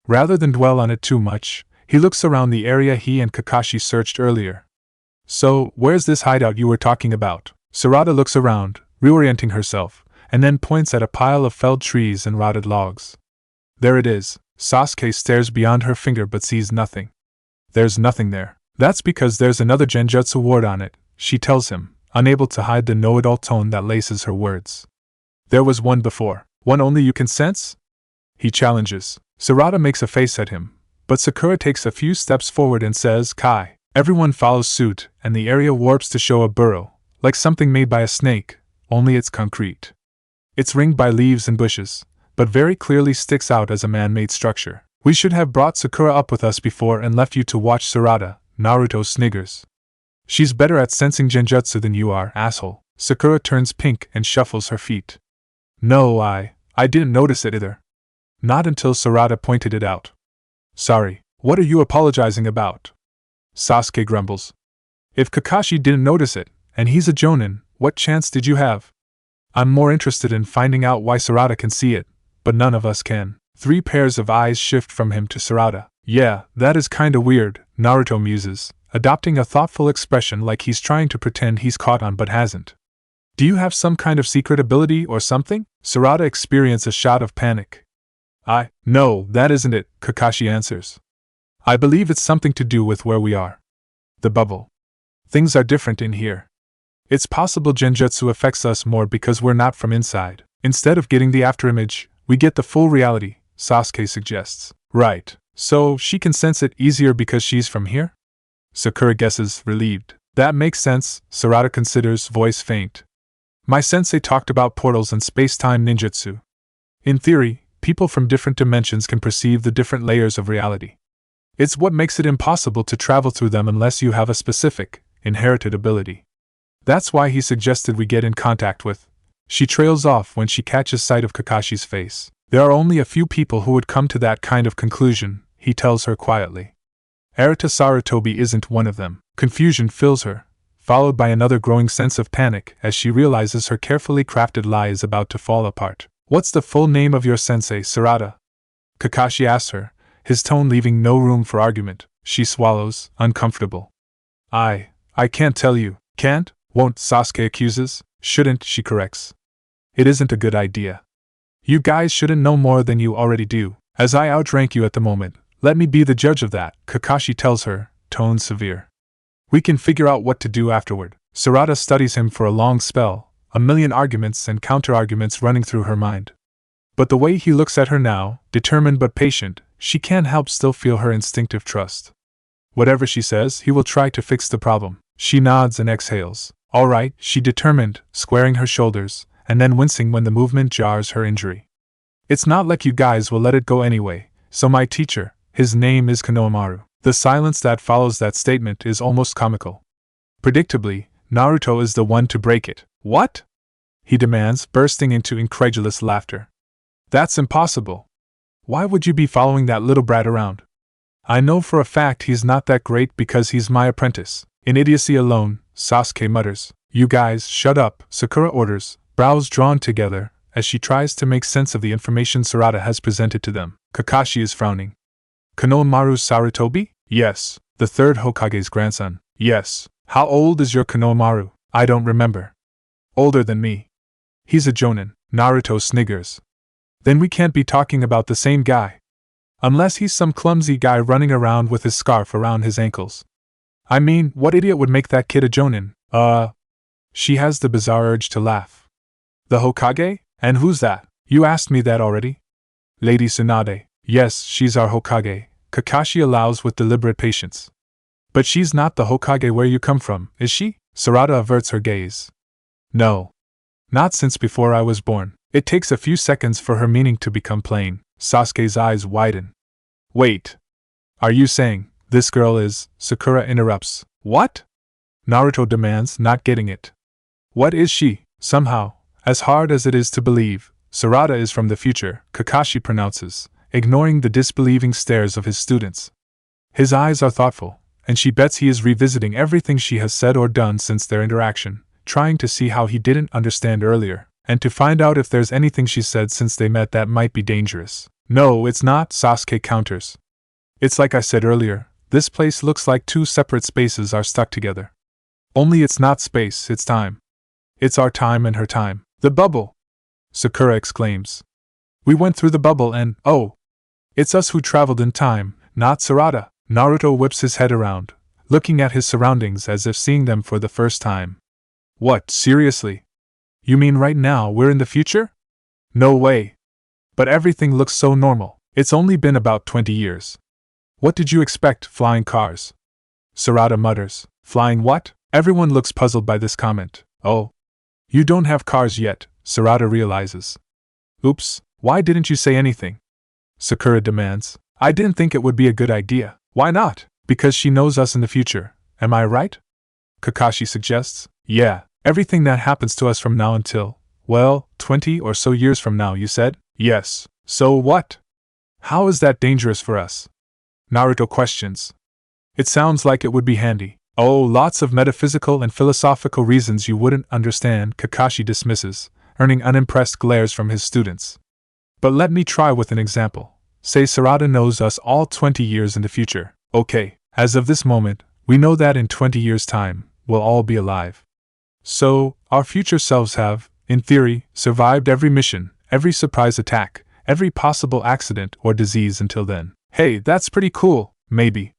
Rather than dwell on it too much, he looks around the area he and Kakashi searched earlier. "So, where's this hideout you were talking about?" Sarada looks around, reorienting herself, and then points at a pile of felled trees and rotted logs. "There it is." Sasuke stares beyond her finger but sees nothing. "There's nothing there." "That's because there's another genjutsu ward on it," she tells him, unable to hide the know-it-all tone that laces her words. "There was one before. One only you can sense?" he challenges. Sarada makes a face at him, but Sakura takes a few steps forward and says, "Kai." Everyone follows suit, and the area warps to show a burrow, like something made by a snake, only it's concrete. It's ringed by leaves and bushes, but very clearly sticks out as a man-made structure. "We should have brought Sakura up with us before and left you to watch Sarada," Naruto sniggers. "She's better at sensing genjutsu than you are, asshole." Sakura turns pink and shuffles her feet. "No, I didn't notice it either." "Not until Sarada pointed it out." "Sorry, what are you apologizing about?" Sasuke grumbles. "If Kakashi didn't notice it, and he's a jonin, what chance did you have?" "I'm more interested in finding out why Sarada can see it, but none of us can." 3 pairs of eyes shift from him to Sarada. "Yeah, that is kinda weird," Naruto muses, adopting a thoughtful expression like he's trying to pretend he's caught on but hasn't. "Do you have some kind of secret ability or something?" Sarada experiences a shot of panic. No, that isn't it," Kakashi answers. "I believe it's something to do with where we are. The bubble. Things are different in here. It's possible genjutsu affects us more because we're not from inside. Instead of getting the afterimage, we get the full reality," Sasuke suggests. "Right. So she can sense it easier because she's from here?" Sakura guesses, relieved. "That makes sense," Sarada considers, voice faint. "My sensei talked about portals and space-time ninjutsu. In theory, people from different dimensions can perceive the different layers of reality. It's what makes it impossible to travel through them unless you have a specific, inherited ability. That's why he suggested we get in contact with." She trails off when she catches sight of Kakashi's face. "There are only a few people who would come to that kind of conclusion," he tells her quietly. Arata Sarutobi isn't one of them. Confusion fills her, followed by another growing sense of panic as she realizes her carefully crafted lie is about to fall apart. "What's the full name of your sensei, Sarada?" Kakashi asks her, his tone leaving no room for argument. She swallows, uncomfortable. I can't tell you." "Can't? Won't?" Sasuke accuses. "Shouldn't," she corrects. "It isn't a good idea. You guys shouldn't know more than you already do. As I outrank you at the moment, let me be the judge of that," Kakashi tells her, tone severe. "We can figure out what to do afterward." Sarada studies him for a long spell, a million arguments and counter-arguments running through her mind. But the way he looks at her now, determined but patient, she can't help still feel her instinctive trust. Whatever she says, he will try to fix the problem. She nods and exhales. "All right," she determined, squaring her shoulders, and then wincing when the movement jars her injury. "It's not like you guys will let it go anyway, so my teacher, his name is Konohamaru." The silence that follows that statement is almost comical. Predictably, Naruto is the one to break it. "What?" he demands, bursting into incredulous laughter. "That's impossible. Why would you be following that little brat around?" "I know for a fact he's not that great because he's my apprentice." In idiocy alone, Sasuke mutters. "You guys, shut up," Sakura orders, brows drawn together, as she tries to make sense of the information Sarada has presented to them. Kakashi is frowning. "Konohamaru Sarutobi?" "Yes." "The third Hokage's grandson?" "Yes." "How old is your Konohamaru?" "I don't remember." "Older than me." "He's a jonin," Naruto sniggers. "Then we can't be talking about the same guy. Unless he's some clumsy guy running around with his scarf around his ankles. I mean, what idiot would make that kid a jonin?" She has the bizarre urge to laugh. "The Hokage? And who's that?" "You asked me that already." "Lady Tsunade." "Yes, she's our Hokage," Kakashi allows with deliberate patience. "But she's not the Hokage where you come from, is she?" Sarada averts her gaze. "No. Not since before I was born." It takes a few seconds for her meaning to become plain. Sasuke's eyes widen. "Wait. Are you saying this girl is?" Sakura interrupts. "What?" Naruto demands, not getting it. "What is she?" Somehow, as hard as it is to believe, Sarada is from the future, Kakashi pronounces, ignoring the disbelieving stares of his students. His eyes are thoughtful, and she bets he is revisiting everything she has said or done since their interaction, trying to see how he didn't understand earlier, and to find out if there's anything she said since they met that might be dangerous. No, it's not, Sasuke counters. It's like I said earlier, this place looks like two separate spaces are stuck together. Only it's not space, it's time. It's our time and her time. The bubble! Sakura exclaims. We went through the bubble and, oh! It's us who traveled in time, not Sarada. Naruto whips his head around, looking at his surroundings as if seeing them for the first time. What, seriously? You mean right now we're in the future? No way. But everything looks so normal. It's only been about 20 years. What did you expect, flying cars? Sarada mutters. Flying what? Everyone looks puzzled by this comment. Oh. You don't have cars yet, Sarada realizes. Oops, why didn't you say anything? Sakura demands. I didn't think it would be a good idea. Why not? Because she knows us in the future, am I right? Kakashi suggests. Yeah, everything that happens to us from now until, well, 20 or so years from now, you said? Yes. So what? How is that dangerous for us? Naruto questions. It sounds like it would be handy. Oh, lots of metaphysical and philosophical reasons you wouldn't understand, Kakashi dismisses, earning unimpressed glares from his students. But let me try with an example. Say Sarada knows us all 20 years in the future. Okay, as of this moment, we know that in 20 years' time, we'll all be alive. So, our future selves have, in theory, survived every mission, every surprise attack, every possible accident or disease until then. Hey, that's pretty cool, maybe.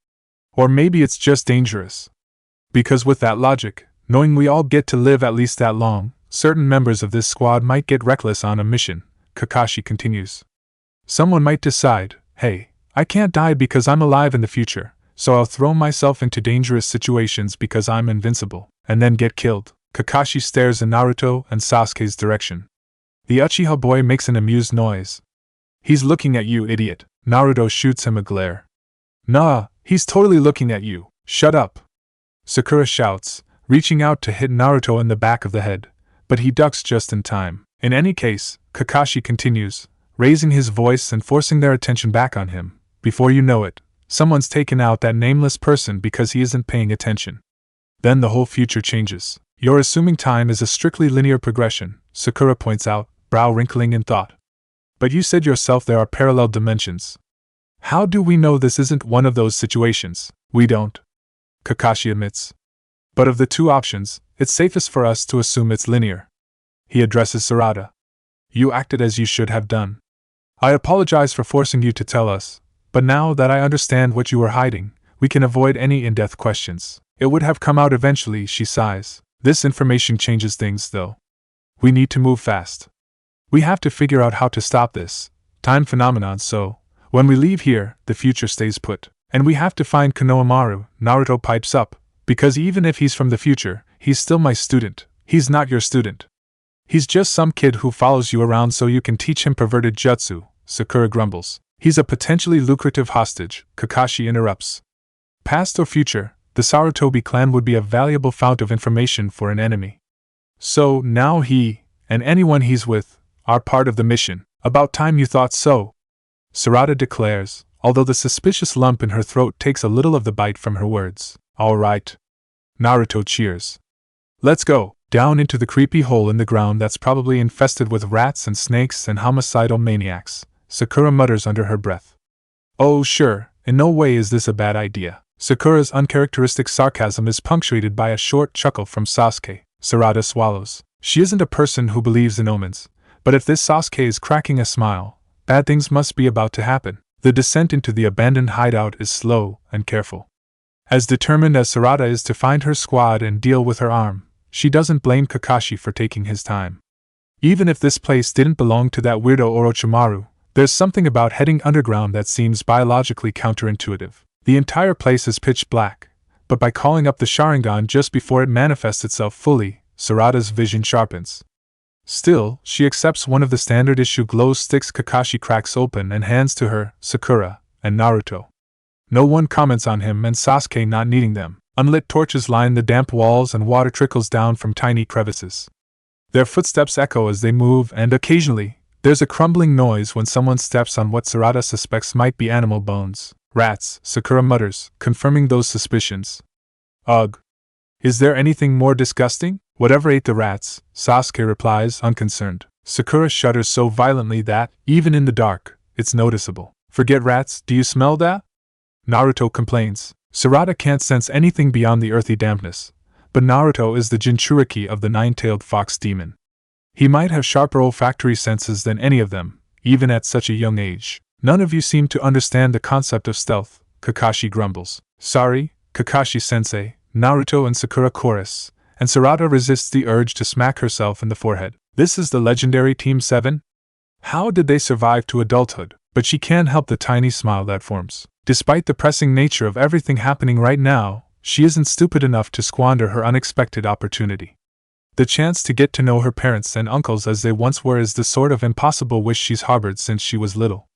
Or maybe it's just dangerous. Because with that logic, knowing we all get to live at least that long, certain members of this squad might get reckless on a mission, Kakashi continues. Someone might decide, hey, I can't die because I'm alive in the future, so I'll throw myself into dangerous situations because I'm invincible, and then get killed. Kakashi stares in Naruto and Sasuke's direction. The Uchiha boy makes an amused noise. He's looking at you, idiot. Naruto shoots him a glare. Nah, he's totally looking at you. Shut up. Sakura shouts, reaching out to hit Naruto in the back of the head, but he ducks just in time. In any case, Kakashi continues, raising his voice and forcing their attention back on him. Before you know it, someone's taken out that nameless person because he isn't paying attention. Then the whole future changes. You're assuming time is a strictly linear progression, Sakura points out, brow wrinkling in thought. But you said yourself there are parallel dimensions. How do we know this isn't one of those situations? We don't. Kakashi admits. But of the two options, it's safest for us to assume it's linear. He addresses Sarada. You acted as you should have done. I apologize for forcing you to tell us, but now that I understand what you were hiding, we can avoid any in-depth questions. It would have come out eventually, she sighs. This information changes things, though. We need to move fast. We have to figure out how to stop this time phenomenon so, when we leave here, the future stays put. And we have to find Konohamaru, Naruto pipes up, because even if he's from the future, he's still my student. He's not your student. He's just some kid who follows you around so you can teach him perverted jutsu, Sakura grumbles. He's a potentially lucrative hostage, Kakashi interrupts. Past or future, the Sarutobi clan would be a valuable fount of information for an enemy. So, now he, and anyone he's with, are part of the mission. About time you thought so, Sarada declares, although the suspicious lump in her throat takes a little of the bite from her words. All right. Naruto cheers. Let's go, down into the creepy hole in the ground that's probably infested with rats and snakes and homicidal maniacs, Sakura mutters under her breath. Oh sure, in no way is this a bad idea. Sakura's uncharacteristic sarcasm is punctuated by a short chuckle from Sasuke. Sarada swallows. She isn't a person who believes in omens, but if this Sasuke is cracking a smile, bad things must be about to happen. The descent into the abandoned hideout is slow and careful. As determined as Sarada is to find her squad and deal with her arm, she doesn't blame Kakashi for taking his time. Even if this place didn't belong to that weirdo Orochimaru, there's something about heading underground that seems biologically counterintuitive. The entire place is pitch black, but by calling up the Sharingan just before it manifests itself fully, Sarada's vision sharpens. Still, she accepts one of the standard issue glow sticks Kakashi cracks open and hands to her, Sakura, and Naruto. No one comments on him and Sasuke not needing them. Unlit torches line the damp walls and water trickles down from tiny crevices. Their footsteps echo as they move and occasionally, There's a crumbling noise when someone steps on what Sarada suspects might be animal bones. Rats, Sakura mutters, confirming those suspicions. Ugh. Is there anything more disgusting? Whatever ate the rats, Sasuke replies, unconcerned. Sakura shudders so violently that, even in the dark, it's noticeable. Forget rats, do you smell that? Naruto complains. Sarada can't sense anything beyond the earthy dampness, but Naruto is the Jinchuriki of the nine-tailed fox demon. He might have sharper olfactory senses than any of them, even at such a young age. None of you seem to understand the concept of stealth, Kakashi grumbles. Sorry, Kakashi-sensei, Naruto and Sakura chorus, and Sarada resists the urge to smack herself in the forehead. This is the legendary Team 7? How did they survive to adulthood? But she can't help the tiny smile that forms. Despite the pressing nature of everything happening right now, she isn't stupid enough to squander her unexpected opportunity. The chance to get to know her parents and uncles as they once were is the sort of impossible wish she's harbored since she was little.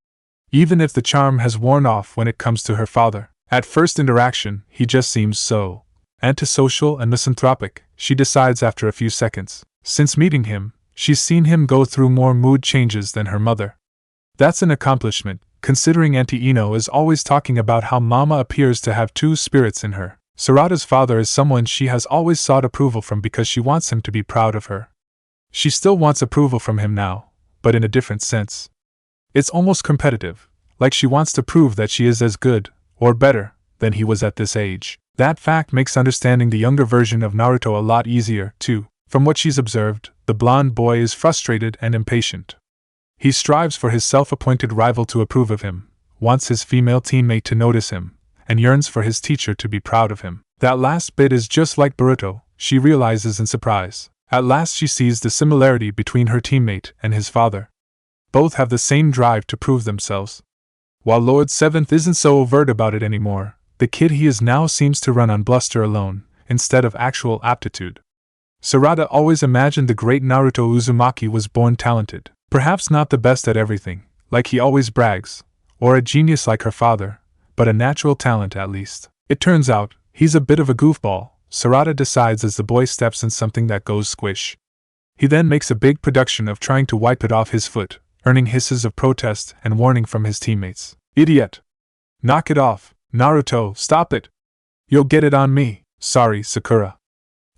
Even if the charm has worn off when it comes to her father. At first interaction, he just seems so antisocial and misanthropic, she decides after a few seconds. Since meeting him, she's seen him go through more mood changes than her mother. That's an accomplishment, considering Auntie Ino is always talking about how Mama appears to have two spirits in her. Sarada's father is someone she has always sought approval from because she wants him to be proud of her. She still wants approval from him now, but in a different sense. It's almost competitive, like she wants to prove that she is as good, or better, than he was at this age. That fact makes understanding the younger version of Naruto a lot easier, too. From what she's observed, the blonde boy is frustrated and impatient. He strives for his self-appointed rival to approve of him, wants his female teammate to notice him, and yearns for his teacher to be proud of him. That last bit is just like Boruto, she realizes in surprise. At last she sees the similarity between her teammate and his father. Both have the same drive to prove themselves. While Lord Seventh isn't so overt about it anymore, the kid he is now seems to run on bluster alone, instead of actual aptitude. Sarada always imagined the great Naruto Uzumaki was born talented. Perhaps not the best at everything, like he always brags, or a genius like her father, but a natural talent at least. It turns out, he's a bit of a goofball, Sarada decides as the boy steps in something that goes squish. He then makes a big production of trying to wipe it off his foot, earning hisses of protest and warning from his teammates. Idiot! Knock it off, Naruto, stop it! You'll get it on me. Sorry, Sakura.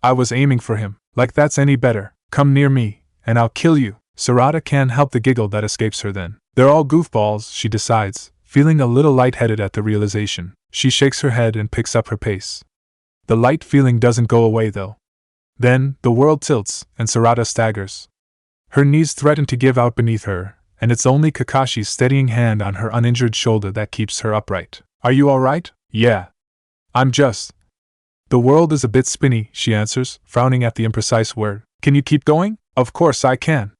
I was aiming for him. Like that's any better. Come near me, and I'll kill you. Sarada can't help the giggle that escapes her then. They're all goofballs, she decides, feeling a little lightheaded at the realization. She shakes her head and picks up her pace. The light feeling doesn't go away though. Then, the world tilts, and Sarada staggers. Her knees threaten to give out beneath her, and it's only Kakashi's steadying hand on her uninjured shoulder that keeps her upright. Are you alright? Yeah. I'm just. The world is a bit spinny, she answers, frowning at the imprecise word. Can you keep going? Of course I can.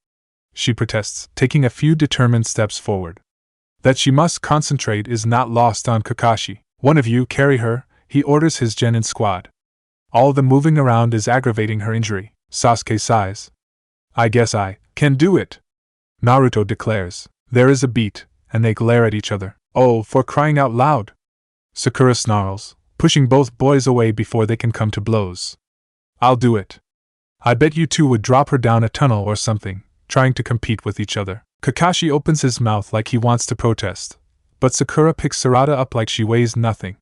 She protests, taking a few determined steps forward. That she must concentrate is not lost on Kakashi. One of you carry her, he orders his genin squad. All the moving around is aggravating her injury. Sasuke sighs. I guess I can do it, Naruto declares. There is a beat, and they glare at each other. Oh, for crying out loud! Sakura snarls, pushing both boys away before they can come to blows. I'll do it. I bet you two would drop her down a tunnel or something, trying to compete with each other. Kakashi opens his mouth like he wants to protest, but Sakura picks Sarada up like she weighs nothing.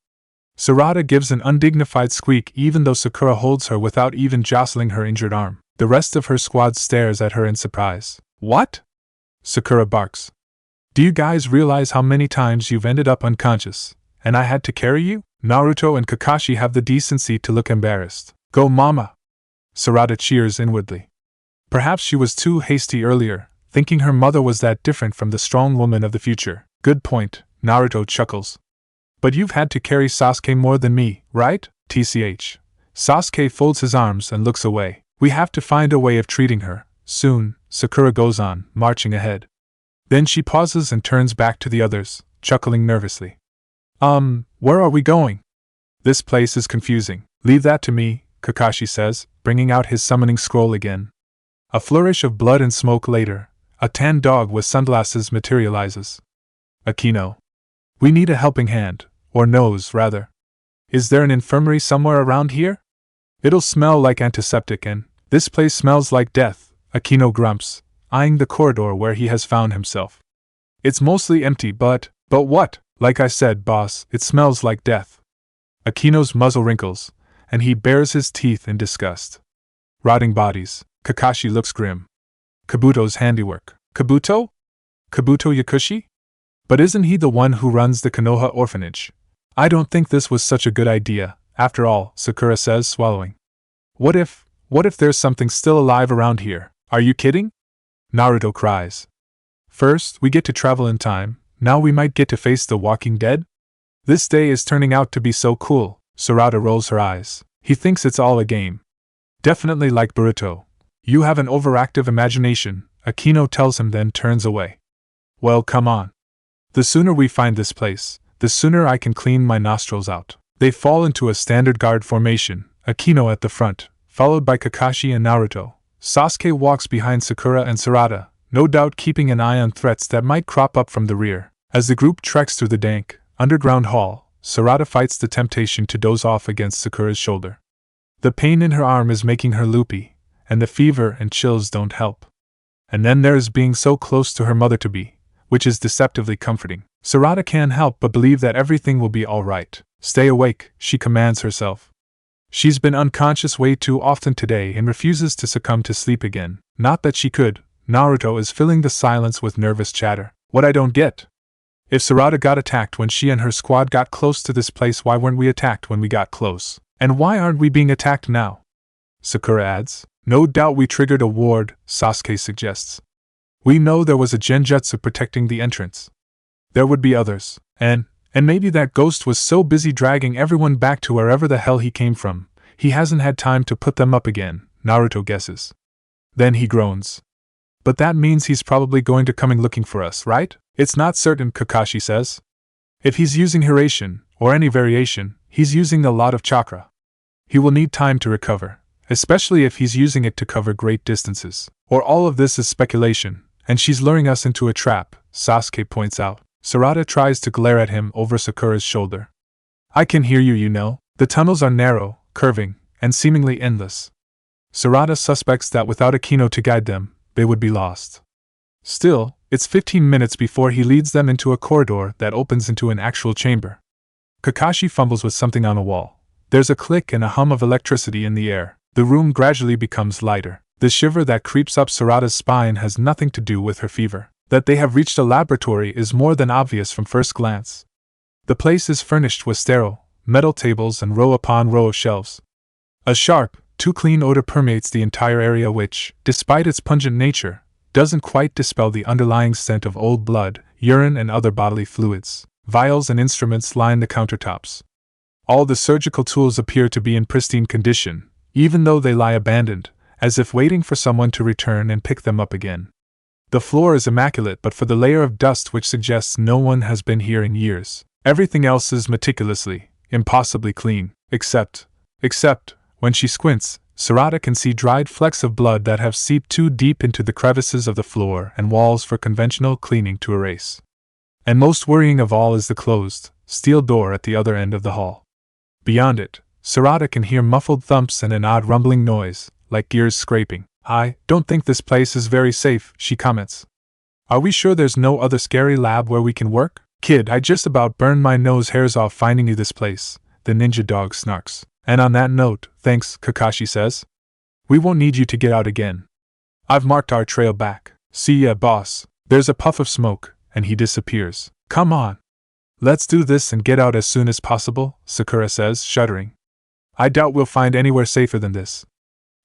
Sarada gives an undignified squeak even though Sakura holds her without even jostling her injured arm. The rest of her squad stares at her in surprise. What? Sakura barks. Do you guys realize how many times you've ended up unconscious, and I had to carry you? Naruto and Kakashi have the decency to look embarrassed. Go mama! Sarada cheers inwardly. Perhaps she was too hasty earlier, thinking her mother was that different from the strong woman of the future. Good point, Naruto chuckles. But you've had to carry Sasuke more than me, right? TCH. Sasuke folds his arms and looks away. We have to find a way of treating her, soon, Sakura goes on, marching ahead. Then she pauses and turns back to the others, chuckling nervously. Where are we going? This place is confusing. Leave that to me, Kakashi says, bringing out his summoning scroll again. A flourish of blood and smoke later, a tan dog with sunglasses materializes. Akino. We need a helping hand, or nose, rather. Is there an infirmary somewhere around here? It'll smell like antiseptic and, this place smells like death, Akino grumps. eyeing the corridor where he has found himself. It's mostly empty, but what? Like I said, boss, it smells like death. Akino's muzzle wrinkles, and he bares his teeth in disgust. Rotting bodies. Kakashi looks grim. Kabuto's handiwork. Kabuto? Kabuto Yakushi? But isn't he the one who runs the Konoha orphanage? I don't think this was such a good idea, after all, Sakura says, swallowing. What if there's something still alive around here? Are you kidding? Naruto cries. First, we get to travel in time, now we might get to face the walking dead? This day is turning out to be so cool. Sarada rolls her eyes. He thinks it's all a game. Definitely like Boruto. You have an overactive imagination, Akino tells him, then turns away. Well, come on. The sooner we find this place, the sooner I can clean my nostrils out. They fall into a standard guard formation, Akino at the front, followed by Kakashi and Naruto. Sasuke walks behind Sakura and Sarada, no doubt keeping an eye on threats that might crop up from the rear. As the group treks through the dank, underground hall, Sarada fights the temptation to doze off against Sakura's shoulder. The pain in her arm is making her loopy, and the fever and chills don't help. And then there's being so close to her mother-to-be, which is deceptively comforting. Sarada can't help but believe that everything will be alright. Stay awake, she commands herself. She's been unconscious way too often today and refuses to succumb to sleep again. Not that she could. Naruto is filling the silence with nervous chatter. What I don't get. If Sarada got attacked when she and her squad got close to this place, why weren't we attacked when we got close? And why aren't we being attacked now? Sakura adds. No doubt we triggered a ward, Sasuke suggests. We know there was a genjutsu protecting the entrance. There would be others, and maybe that ghost was so busy dragging everyone back to wherever the hell he came from, he hasn't had time to put them up again, Naruto guesses. Then he groans. But that means he's probably going to coming looking for us, right? It's not certain, Kakashi says. If he's using Hiration, or any variation, he's using a lot of chakra. He will need time to recover, especially if he's using it to cover great distances. Or all of this is speculation, and she's luring us into a trap, Sasuke points out. Sarada tries to glare at him over Sakura's shoulder. I can hear you, you know. The tunnels are narrow, curving, and seemingly endless. Sarada suspects that without Akino to guide them, they would be lost. Still, it's 15 minutes before he leads them into a corridor that opens into an actual chamber. Kakashi fumbles with something on a wall. There's a click and a hum of electricity in the air. The room gradually becomes lighter. The shiver that creeps up Sarada's spine has nothing to do with her fever. That they have reached a laboratory is more than obvious from first glance. The place is furnished with sterile, metal tables and row upon row of shelves. A sharp, too clean odor permeates the entire area which, despite its pungent nature, doesn't quite dispel the underlying scent of old blood, urine and other bodily fluids. Vials and instruments line the countertops. All the surgical tools appear to be in pristine condition, even though they lie abandoned, as if waiting for someone to return and pick them up again. The floor is immaculate but for the layer of dust which suggests no one has been here in years. Everything else is meticulously, impossibly clean, except, when she squints, Sarada can see dried flecks of blood that have seeped too deep into the crevices of the floor and walls for conventional cleaning to erase. And most worrying of all is the closed, steel door at the other end of the hall. Beyond it, Sarada can hear muffled thumps and an odd rumbling noise, like gears scraping. I don't think this place is very safe, she comments. Are we sure there's no other scary lab where we can work? Kid, I just about burned my nose hairs off finding you this place, the ninja dog snarks. And on that note, thanks, Kakashi says. We won't need you to get out again. I've marked our trail back. See ya, boss. There's a puff of smoke, and he disappears. Come on. Let's do this and get out as soon as possible, Sakura says, shuddering. I doubt we'll find anywhere safer than this.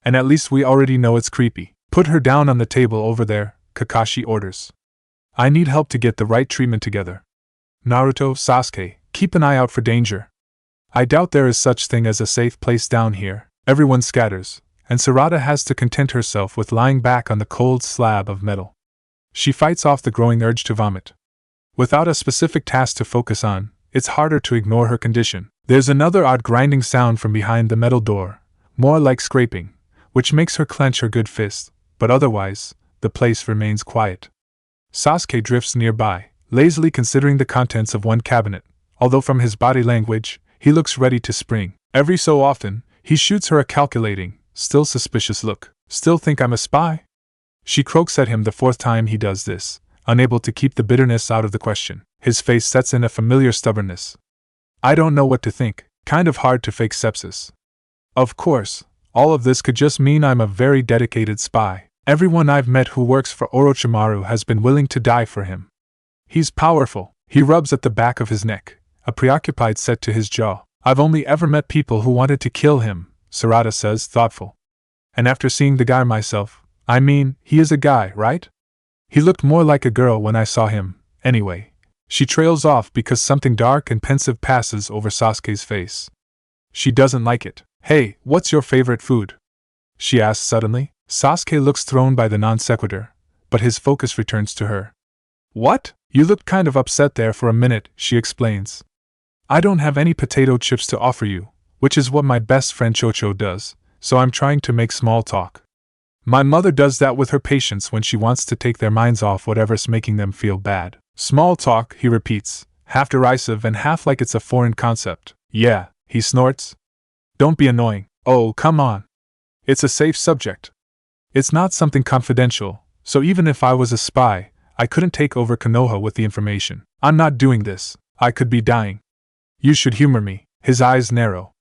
And at least we already know it's creepy. Put her down on the table over there, Kakashi orders. I need help to get the right treatment together. Naruto, Sasuke, keep an eye out for danger. I doubt there is such thing as a safe place down here. Everyone scatters, and Sarada has to content herself with lying back on the cold slab of metal. She fights off the growing urge to vomit. Without a specific task to focus on, it's harder to ignore her condition. There's another odd grinding sound from behind the metal door, more like scraping, which makes her clench her good fist, but otherwise, the place remains quiet. Sasuke drifts nearby, lazily considering the contents of one cabinet, although from his body language, he looks ready to spring. Every so often, he shoots her a calculating, still suspicious look. Still think I'm a spy? She croaks at him the fourth time he does this, unable to keep the bitterness out of the question. His face sets in a familiar stubbornness. I don't know what to think, kind of hard to fake sepsis. Of course, all of this could just mean I'm a very dedicated spy. Everyone I've met who works for Orochimaru has been willing to die for him. He's powerful. He rubs at the back of his neck, a preoccupied set to his jaw. I've only ever met people who wanted to kill him, Sarada says, thoughtful. And after seeing the guy myself, I mean, he is a guy, right? He looked more like a girl when I saw him, anyway. She trails off because something dark and pensive passes over Sasuke's face. She doesn't like it. Hey, what's your favorite food? She asks suddenly. Sasuke looks thrown by the non sequitur, but his focus returns to her. What? You looked kind of upset there for a minute, she explains. I don't have any potato chips to offer you, which is what my best friend Chocho does, so I'm trying to make small talk. My mother does that with her patients when she wants to take their minds off whatever's making them feel bad. Small talk, he repeats, half derisive and half like it's a foreign concept. Yeah, he snorts. Don't be annoying. Oh, come on. It's a safe subject. It's not something confidential, so even if I was a spy, I couldn't take over Konoha with the information. I'm not doing this. I could be dying. You should humor me. His eyes narrow.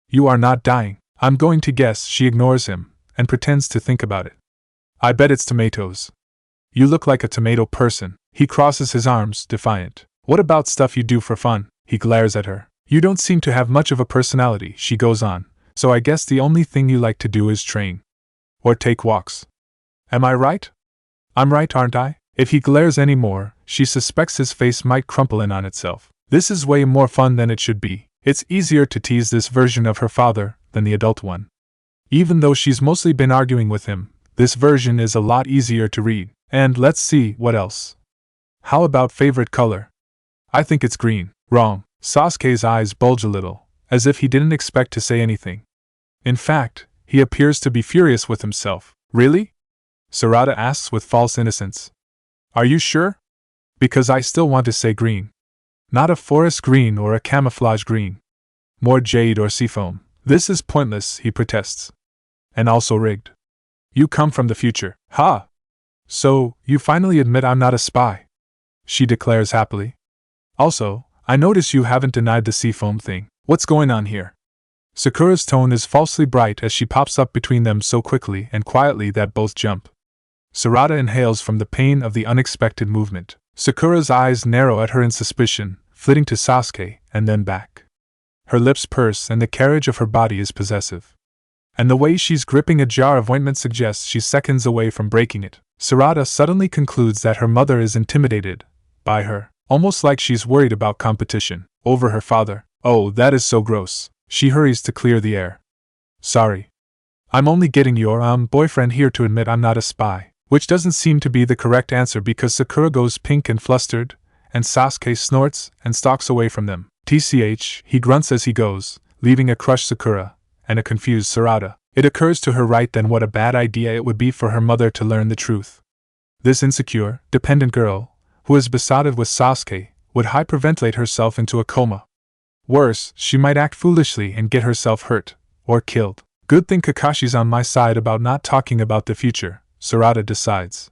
You are not dying. I'm going to guess. She ignores him and pretends to think about it. I bet it's tomatoes. You look like a tomato person. He crosses his arms, defiant. What about stuff you do for fun? He glares at her. You don't seem to have much of a personality, she goes on, so I guess the only thing you like to do is train. Or take walks. Am I right? I'm right, aren't I? If he glares any more, she suspects his face might crumple in on itself. This is way more fun than it should be. It's easier to tease this version of her father than the adult one. Even though she's mostly been arguing with him, this version is a lot easier to read. And let's see, what else? How about favorite color? I think it's green. Wrong. Sasuke's eyes bulge a little, as if he didn't expect to say anything. In fact, he appears to be furious with himself. Really? Sarada asks with false innocence. Are you sure? Because I still want to say green. Not a forest green or a camouflage green. More jade or seafoam. This is pointless, he protests. And also rigged. You come from the future. Ha! So, you finally admit I'm not a spy. She declares happily. Also, I notice you haven't denied the seafoam thing. What's going on here? Sakura's tone is falsely bright as she pops up between them so quickly and quietly that both jump. Sarada inhales from the pain of the unexpected movement. Sakura's eyes narrow at her in suspicion, flitting to Sasuke and then back. Her lips purse and the carriage of her body is possessive. And the way she's gripping a jar of ointment suggests she's seconds away from breaking it. Sarada suddenly concludes that her mother is intimidated by her, almost like she's worried about competition over her father. Oh, that is so gross. She hurries to clear the air. Sorry. I'm only getting your boyfriend here to admit I'm not a spy, which doesn't seem to be the correct answer because Sakura goes pink and flustered, and Sasuke snorts and stalks away from them. TCH, he grunts as he goes, leaving a crushed Sakura and a confused Sarada. It occurs to her right then what a bad idea it would be for her mother to learn the truth. This insecure, dependent girl, who is besotted with Sasuke, would hyperventilate herself into a coma. Worse, she might act foolishly and get herself hurt, or killed. Good thing Kakashi's on my side about not talking about the future, Sarada decides.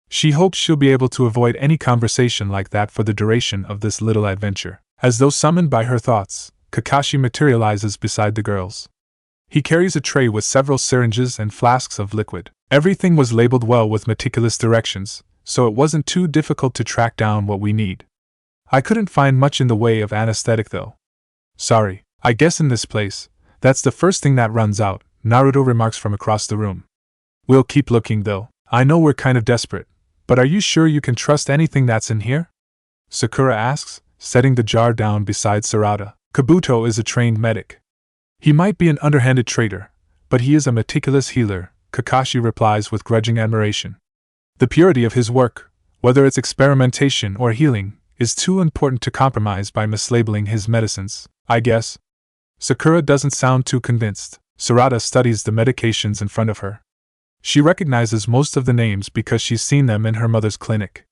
She hopes she'll be able to avoid any conversation like that for the duration of this little adventure. As though summoned by her thoughts, Kakashi materializes beside the girls. He carries a tray with several syringes and flasks of liquid. Everything was labeled well with meticulous directions, so it wasn't too difficult to track down what we need. I couldn't find much in the way of anesthetic though. Sorry, I guess in this place, that's the first thing that runs out, Naruto remarks from across the room. We'll keep looking though. I know we're kind of desperate, but are you sure you can trust anything that's in here? Sakura asks, setting the jar down beside Sarada. Kabuto is a trained medic. He might be an underhanded traitor, but he is a meticulous healer, Kakashi replies with grudging admiration. The purity of his work, whether it's experimentation or healing, is too important to compromise by mislabeling his medicines, I guess. Sakura doesn't sound too convinced. Sarada studies the medications in front of her. She recognizes most of the names because she's seen them in her mother's clinic.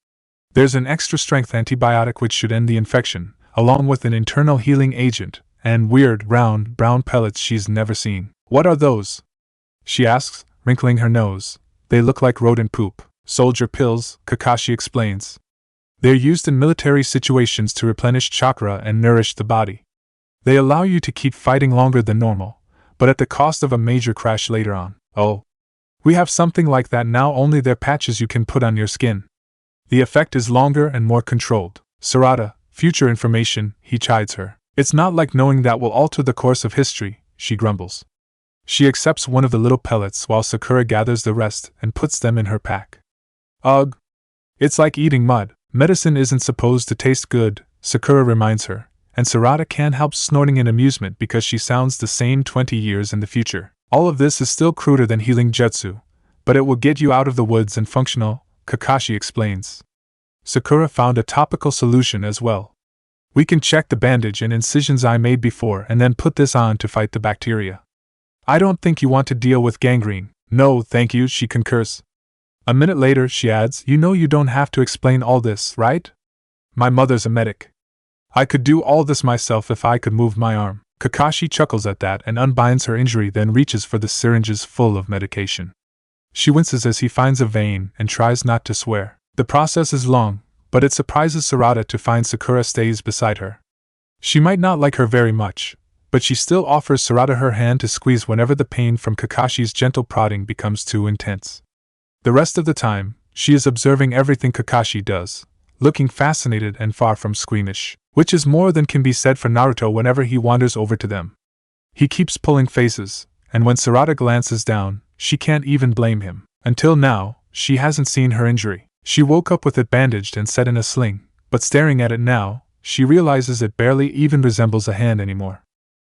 There's an extra-strength antibiotic which should end the infection, along with an internal healing agent, and weird, round, brown pellets she's never seen. What are those? She asks, wrinkling her nose, They look like rodent poop. Soldier pills, Kakashi explains. They're used in military situations to replenish chakra and nourish the body. They allow you to keep fighting longer than normal, but at the cost of a major crash later on. Oh. We have something like that now, only they're patches you can put on your skin. The effect is longer and more controlled. Sarada, future information, he chides her. It's not like knowing that will alter the course of history, she grumbles. She accepts one of the little pellets while Sakura gathers the rest and puts them in her pack. Ugh. It's like eating mud. Medicine isn't supposed to taste good, Sakura reminds her, and Sarada can't help snorting in amusement because she sounds the same 20 years in the future. All of this is still cruder than healing jutsu, but it will get you out of the woods and functional, Kakashi explains. Sakura found a topical solution as well. We can check the bandage and incisions I made before and then put this on to fight the bacteria. I don't think you want to deal with gangrene. No, thank you, she concurs. A minute later, she adds, you know you don't have to explain all this, right? My mother's a medic. I could do all this myself if I could move my arm. Kakashi chuckles at that and unbinds her injury, then reaches for the syringes full of medication. She winces as he finds a vein and tries not to swear. The process is long, but it surprises Sarada to find Sakura stays beside her. She might not like her very much, but she still offers Sarada her hand to squeeze whenever the pain from Kakashi's gentle prodding becomes too intense. The rest of the time, she is observing everything Kakashi does, looking fascinated and far from squeamish, which is more than can be said for Naruto whenever he wanders over to them. He keeps pulling faces, and when Sarada glances down, she can't even blame him. Until now, she hasn't seen her injury. She woke up with it bandaged and set in a sling, but staring at it now, she realizes it barely even resembles a hand anymore.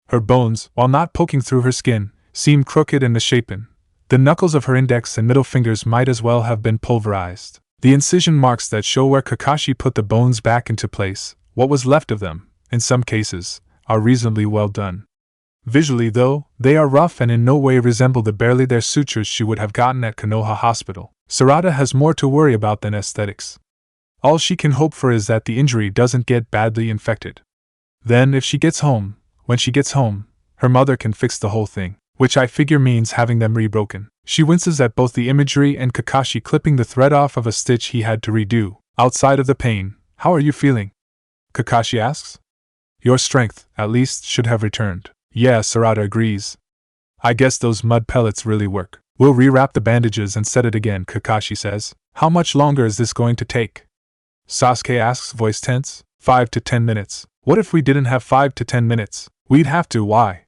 Her bones, while not poking through her skin, seem crooked and misshapen. The knuckles of her index and middle fingers might as well have been pulverized. The incision marks that show where Kakashi put the bones back into place, what was left of them, in some cases, are reasonably well done. Visually, though, they are rough and in no way resemble the barely there sutures she would have gotten at Konoha Hospital. Sarada has more to worry about than aesthetics. All she can hope for is that the injury doesn't get badly infected. Then, if she gets home, when she gets home, her mother can fix the whole thing, which I figure means having them rebroken. She winces at both the imagery and Kakashi clipping the thread off of a stitch he had to redo. Outside of the pain, how are you feeling? Kakashi asks. Your strength, at least, should have returned. Yeah, Sarada agrees. I guess those mud pellets really work. We'll rewrap the bandages and set it again, Kakashi says. How much longer is this going to take? Sasuke asks, voice tense. 5 to 10 minutes. What if we didn't have 5 to 10 minutes? We'd have to, why?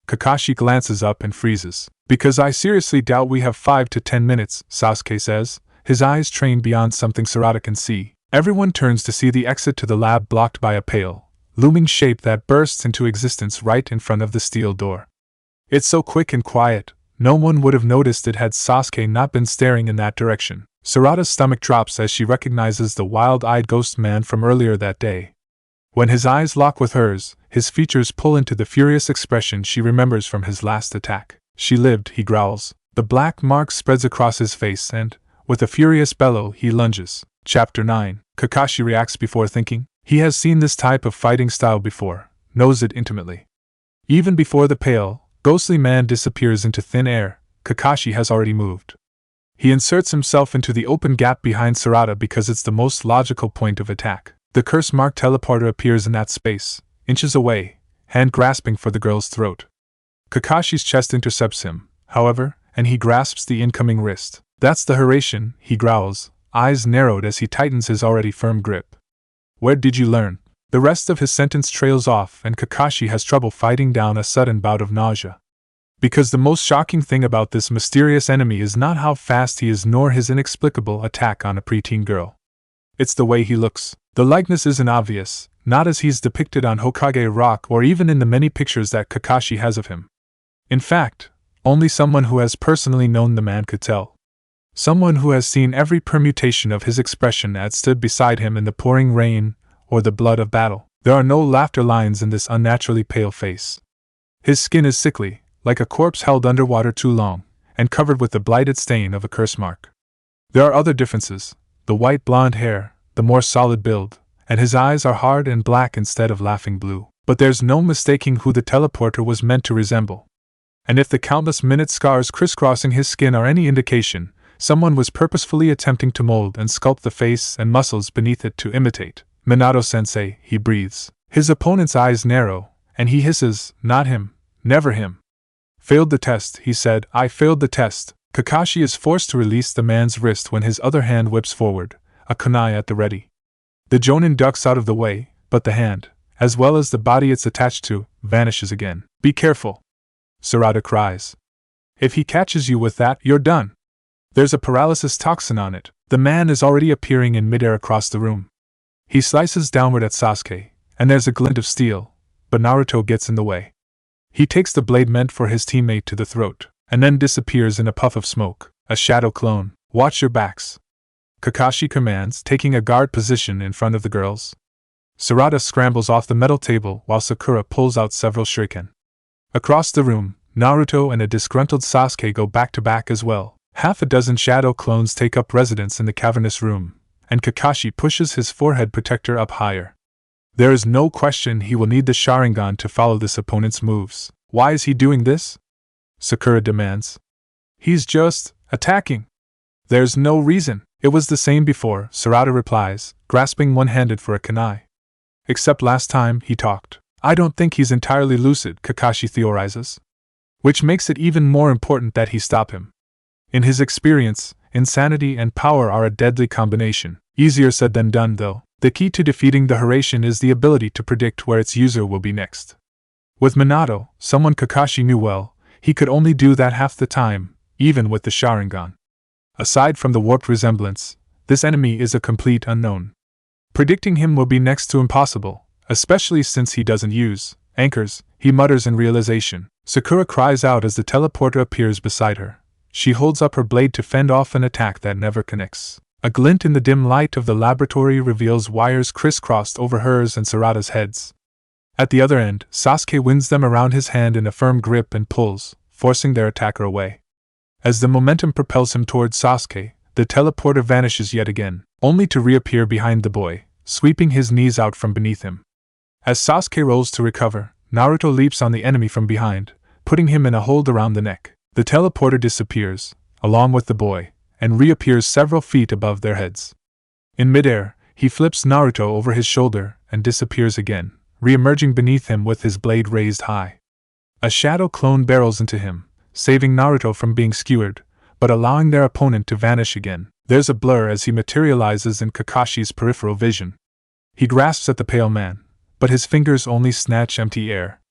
Kakashi glances up and freezes. Because I seriously doubt we have 5 to 10 minutes, Sasuke says, his eyes trained beyond something Sarada can see. Everyone turns to see the exit to the lab blocked by a pale, looming shape that bursts into existence right in front of the steel door. It's so quick and quiet, no one would have noticed it had Sasuke not been staring in that direction. Sarada's stomach drops as she recognizes the wild-eyed ghost man from earlier that day. When his eyes lock with hers, his features pull into the furious expression she remembers from his last attack. She lived, he growls. The black mark spreads across his face and, with a furious bellow, he lunges. Chapter 9. Kakashi reacts before thinking. He has seen this type of fighting style before, knows it intimately. Even before the pale, ghostly man disappears into thin air, Kakashi has already moved. He inserts himself into the open gap behind Sarada because it's the most logical point of attack. The curse-marked teleporter appears in that space, inches away, hand grasping for the girl's throat. Kakashi's chest intercepts him, however, and he grasps the incoming wrist. That's the Hiraishin, he growls, eyes narrowed as he tightens his already firm grip. Where did you learn? The rest of his sentence trails off and Kakashi has trouble fighting down a sudden bout of nausea. Because the most shocking thing about this mysterious enemy is not how fast he is nor his inexplicable attack on a preteen girl. It's the way he looks. The likeness isn't obvious, not as he's depicted on Hokage Rock or even in the many pictures that Kakashi has of him. In fact, only someone who has personally known the man could tell. Someone who has seen every permutation of his expression as stood beside him in the pouring rain or the blood of battle. There are no laughter lines in this unnaturally pale face. His skin is sickly, like a corpse held underwater too long, and covered with the blighted stain of a curse mark. There are other differences, the white blonde hair, the more solid build, and his eyes are hard and black instead of laughing blue. But there's no mistaking who the teleporter was meant to resemble. And if the countless minute scars crisscrossing his skin are any indication, Someone was purposefully attempting to mold and sculpt the face and muscles beneath it to imitate. Minato-sensei, he breathes. His opponent's eyes narrow, and he hisses, not him, never him. Failed the test, he said, I failed the test. Kakashi is forced to release the man's wrist when his other hand whips forward, a kunai at the ready. The jonin ducks out of the way, but the hand, as well as the body it's attached to, vanishes again. Be careful! Sarada cries. If he catches you with that, you're done. There's a paralysis toxin on it. The man is already appearing in midair across the room. He slices downward at Sasuke, and there's a glint of steel, but Naruto gets in the way. He takes the blade meant for his teammate to the throat, and then disappears in a puff of smoke. A shadow clone. Watch your backs. Kakashi commands, taking a guard position in front of the girls. Sarada scrambles off the metal table while Sakura pulls out several shuriken. Across the room, Naruto and a disgruntled Sasuke go back to back as well. Half a dozen shadow clones take up residence in the cavernous room, and Kakashi pushes his forehead protector up higher. There is no question he will need the Sharingan to follow this opponent's moves. Why is he doing this? Sakura demands. He's just attacking. There's no reason. It was the same before, Sarada replies, grasping one-handed for a kunai. Except last time he talked. I don't think he's entirely lucid, Kakashi theorizes. Which makes it even more important that he stop him. In his experience, insanity and power are a deadly combination. Easier said than done, though. The key to defeating the Hiraishin is the ability to predict where its user will be next. With Minato, someone Kakashi knew well, he could only do that half the time, even with the Sharingan. Aside from the warped resemblance, this enemy is a complete unknown. Predicting him will be next to impossible, especially since he doesn't use anchors, he mutters in realization. Sakura cries out as the teleporter appears beside her. She holds up her blade to fend off an attack that never connects. A glint in the dim light of the laboratory reveals wires crisscrossed over hers and Sarada's heads. At the other end, Sasuke winds them around his hand in a firm grip and pulls, forcing their attacker away. As the momentum propels him towards Sasuke, the teleporter vanishes yet again, only to reappear behind the boy, sweeping his knees out from beneath him. As Sasuke rolls to recover, Naruto leaps on the enemy from behind, putting him in a hold around the neck. The teleporter disappears, along with the boy, and reappears several feet above their heads. In midair, he flips Naruto over his shoulder and disappears again, re-emerging beneath him with his blade raised high. A shadow clone barrels into him, saving Naruto from being skewered, but allowing their opponent to vanish again. There's a blur as he materializes in Kakashi's peripheral vision. He grasps at the pale man, but his fingers only snatch empty air.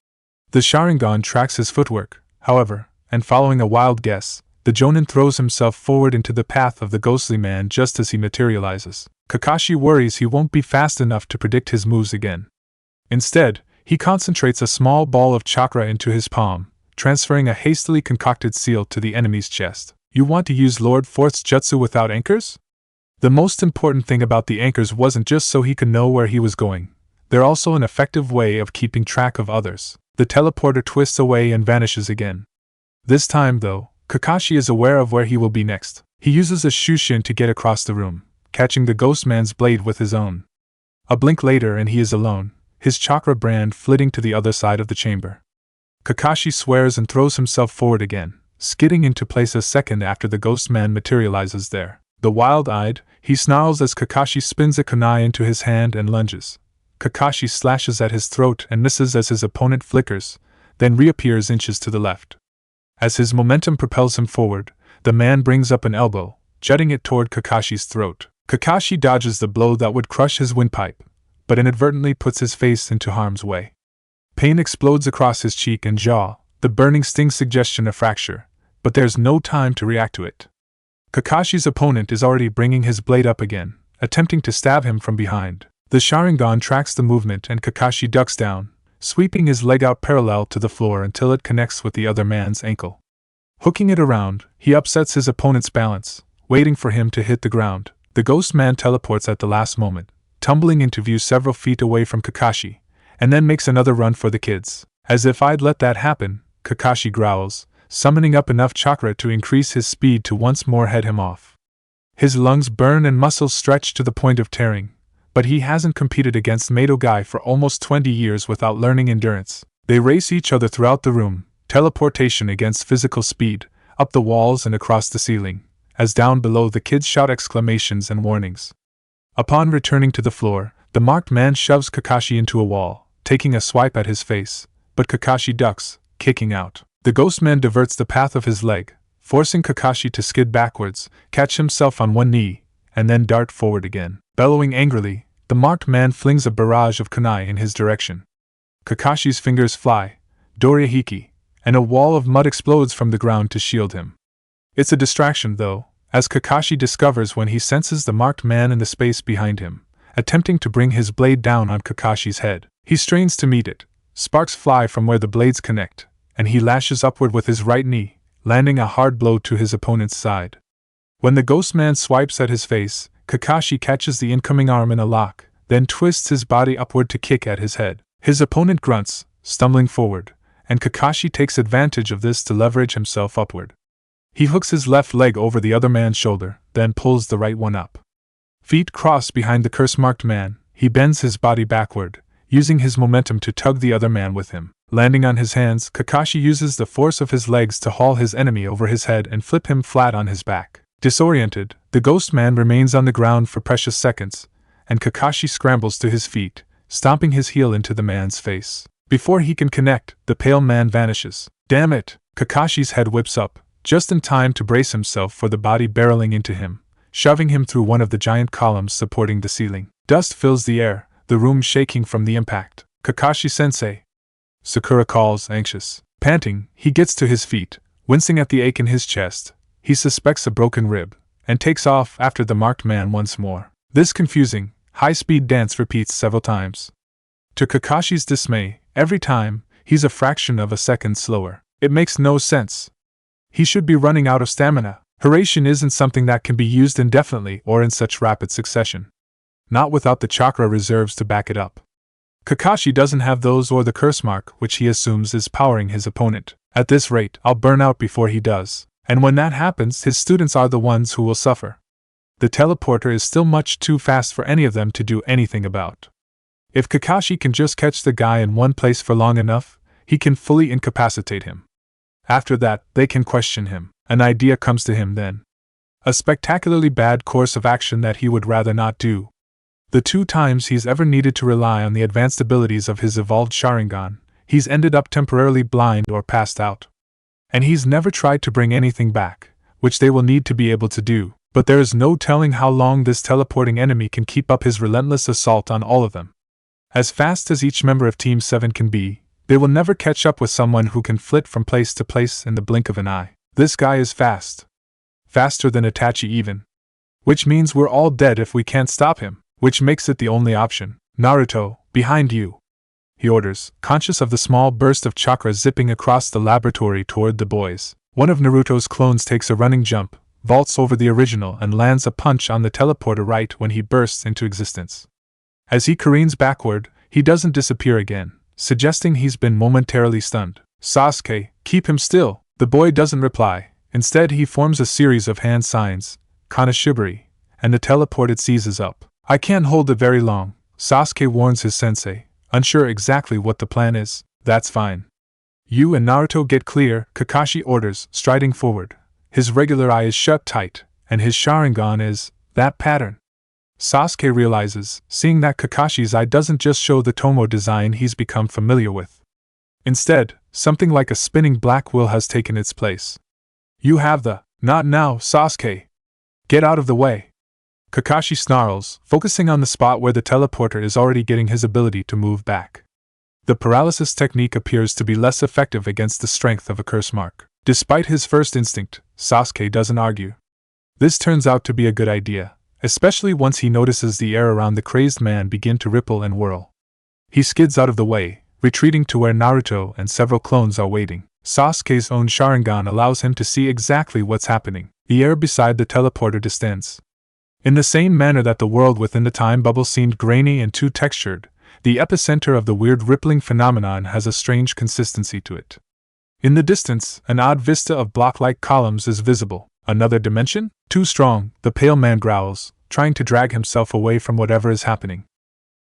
The Sharingan tracks his footwork, however, and following a wild guess, the Jonin throws himself forward into the path of the ghostly man just as he materializes. Kakashi worries he won't be fast enough to predict his moves again. Instead, he concentrates a small ball of chakra into his palm, transferring a hastily concocted seal to the enemy's chest. You want to use Lord Fourth's jutsu without anchors? The most important thing about the anchors wasn't just so he could know where he was going. They're also an effective way of keeping track of others. The teleporter twists away and vanishes again. This time, though, Kakashi is aware of where he will be next. He uses a shushin to get across the room, catching the ghost man's blade with his own. A blink later and he is alone, his chakra brand flitting to the other side of the chamber. Kakashi swears and throws himself forward again, skidding into place a second after the ghost man materializes there. The wild-eyed, he snarls as Kakashi spins a kunai into his hand and lunges. Kakashi slashes at his throat and misses as his opponent flickers, then reappears inches to the left. As his momentum propels him forward, the man brings up an elbow, jutting it toward Kakashi's throat. Kakashi dodges the blow that would crush his windpipe, but inadvertently puts his face into harm's way. Pain explodes across his cheek and jaw, the burning sting suggestion a fracture, but there's no time to react to it. Kakashi's opponent is already bringing his blade up again, attempting to stab him from behind. The Sharingan tracks the movement and Kakashi ducks down, sweeping his leg out parallel to the floor until it connects with the other man's ankle. Hooking it around, he upsets his opponent's balance, waiting for him to hit the ground. The ghost man teleports at the last moment, tumbling into view several feet away from Kakashi, and then makes another run for the kids. As if I'd let that happen, Kakashi growls, summoning up enough chakra to increase his speed to once more head him off. His lungs burn and muscles stretch to the point of tearing, but he hasn't competed against Madogai for almost 20 years without learning endurance. They race each other throughout the room, teleportation against physical speed, up the walls and across the ceiling, as down below the kids shout exclamations and warnings. Upon returning to the floor, the marked man shoves Kakashi into a wall, taking a swipe at his face, but Kakashi ducks, kicking out. The ghost man diverts the path of his leg, forcing Kakashi to skid backwards, catch himself on one knee, and then dart forward again. Bellowing angrily, the marked man flings a barrage of kunai in his direction. Kakashi's fingers fly, dorihiki, and a wall of mud explodes from the ground to shield him. It's a distraction though, as Kakashi discovers when he senses the marked man in the space behind him, attempting to bring his blade down on Kakashi's head. He strains to meet it, sparks fly from where the blades connect, and he lashes upward with his right knee, landing a hard blow to his opponent's side. When the ghost man swipes at his face, Kakashi catches the incoming arm in a lock, then twists his body upward to kick at his head. His opponent grunts, stumbling forward, and Kakashi takes advantage of this to leverage himself upward. He hooks his left leg over the other man's shoulder, then pulls the right one up. Feet crossed behind the curse-marked man, he bends his body backward, using his momentum to tug the other man with him. Landing on his hands, Kakashi uses the force of his legs to haul his enemy over his head and flip him flat on his back. Disoriented, the ghost man remains on the ground for precious seconds, and Kakashi scrambles to his feet, stomping his heel into the man's face. Before he can connect, the pale man vanishes. Damn it! Kakashi's head whips up, just in time to brace himself for the body barreling into him, shoving him through one of the giant columns supporting the ceiling. Dust fills the air, the room shaking from the impact. Kakashi-sensei! Sakura calls, anxious. Panting, he gets to his feet, wincing at the ache in his chest. He suspects a broken rib, and takes off after the marked man once more. This confusing, high-speed dance repeats several times. To Kakashi's dismay, every time, he's a fraction of a second slower. It makes no sense. He should be running out of stamina. Hydration isn't something that can be used indefinitely or in such rapid succession. Not without the chakra reserves to back it up. Kakashi doesn't have those or the curse mark, which he assumes is powering his opponent. At this rate, I'll burn out before he does. And when that happens, his students are the ones who will suffer. The teleporter is still much too fast for any of them to do anything about. If Kakashi can just catch the guy in one place for long enough, he can fully incapacitate him. After that, they can question him. An idea comes to him then. A spectacularly bad course of action that he would rather not do. The 2 times he's ever needed to rely on the advanced abilities of his evolved Sharingan, he's ended up temporarily blind or passed out. And he's never tried to bring anything back, which they will need to be able to do, but there is no telling how long this teleporting enemy can keep up his relentless assault on all of them. As fast as each member of Team 7 can be, they will never catch up with someone who can flit from place to place in the blink of an eye. This guy is fast. Faster than Itachi even. Which means we're all dead if we can't stop him, which makes it the only option. Naruto, behind you, he orders, conscious of the small burst of chakra zipping across the laboratory toward the boys. One of Naruto's clones takes a running jump, vaults over the original and lands a punch on the teleporter right when he bursts into existence. As he careens backward, he doesn't disappear again, suggesting he's been momentarily stunned. Sasuke, keep him still. The boy doesn't reply. Instead, he forms a series of hand signs, kanashibari, and the teleported seizes up. I can't hold it very long, Sasuke warns his sensei, unsure exactly what the plan is. That's fine. You and Naruto get clear, Kakashi orders, striding forward. His regular eye is shut tight, and his Sharingan is that pattern. Sasuke realizes, seeing that Kakashi's eye doesn't just show the Tomo design he's become familiar with. Instead, something like a spinning black wheel has taken its place. You have the, not now, Sasuke. Get out of the way. Kakashi snarls, focusing on the spot where the teleporter is already getting his ability to move back. The paralysis technique appears to be less effective against the strength of a curse mark. Despite his first instinct, Sasuke doesn't argue. This turns out to be a good idea, especially once he notices the air around the crazed man begin to ripple and whirl. He skids out of the way, retreating to where Naruto and several clones are waiting. Sasuke's own Sharingan allows him to see exactly what's happening. The air beside the teleporter distends. In the same manner that the world within the time bubble seemed grainy and too textured, the epicenter of the weird rippling phenomenon has a strange consistency to it. In the distance, an odd vista of block-like columns is visible. Another dimension? Too strong, the pale man growls, trying to drag himself away from whatever is happening.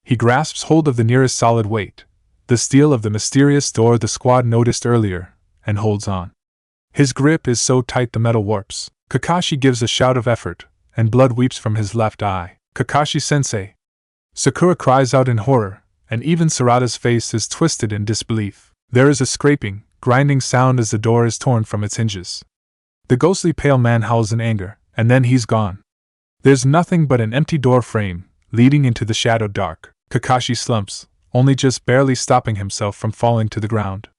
He grasps hold of the nearest solid weight, the steel of the mysterious door the squad noticed earlier, and holds on. His grip is so tight the metal warps. Kakashi gives a shout of effort, and blood weeps from his left eye. Kakashi-sensei! Sakura cries out in horror, and even Sarada's face is twisted in disbelief. There is a scraping, grinding sound as the door is torn from its hinges. The ghostly pale man howls in anger, and then he's gone. There's nothing but an empty door frame, leading into the shadowed dark. Kakashi slumps, only just barely stopping himself from falling to the ground.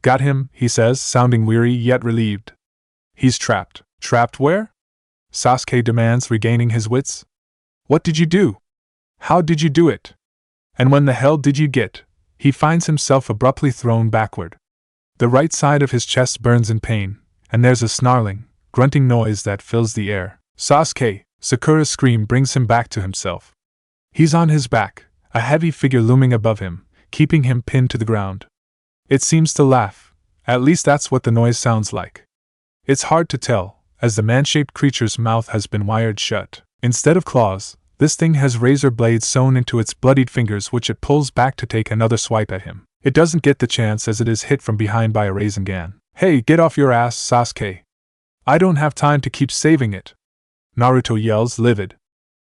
Got him, he says, sounding weary yet relieved. He's trapped. Trapped where? Sasuke demands, regaining his wits. What did you do? How did you do it? And when the hell did you get? He finds himself abruptly thrown backward. The right side of his chest burns in pain, and there's a snarling, grunting noise that fills the air. Sasuke! Sakura's scream brings him back to himself. He's on his back, a heavy figure looming above him, keeping him pinned to the ground. It seems to laugh, at least that's what the noise sounds like. It's hard to tell, as the man-shaped creature's mouth has been wired shut. Instead of claws, this thing has razor blades sewn into its bloodied fingers which it pulls back to take another swipe at him. It doesn't get the chance as it is hit from behind by a Sharingan. Hey, get off your ass, Sasuke! I don't have time to keep saving it! Naruto yells, livid.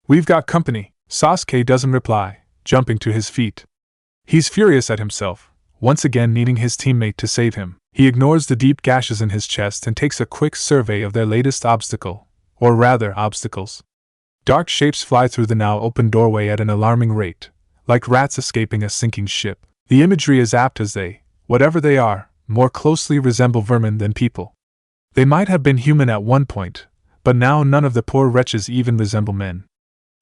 We've got company. Sasuke doesn't reply, jumping to his feet. He's furious at himself, once again needing his teammate to save him. He ignores the deep gashes in his chest and takes a quick survey of their latest obstacle, or rather obstacles. Dark shapes fly through the now open doorway at an alarming rate, like rats escaping a sinking ship. The imagery is apt as they, whatever they are, more closely resemble vermin than people. They might have been human at one point, but now none of the poor wretches even resemble men.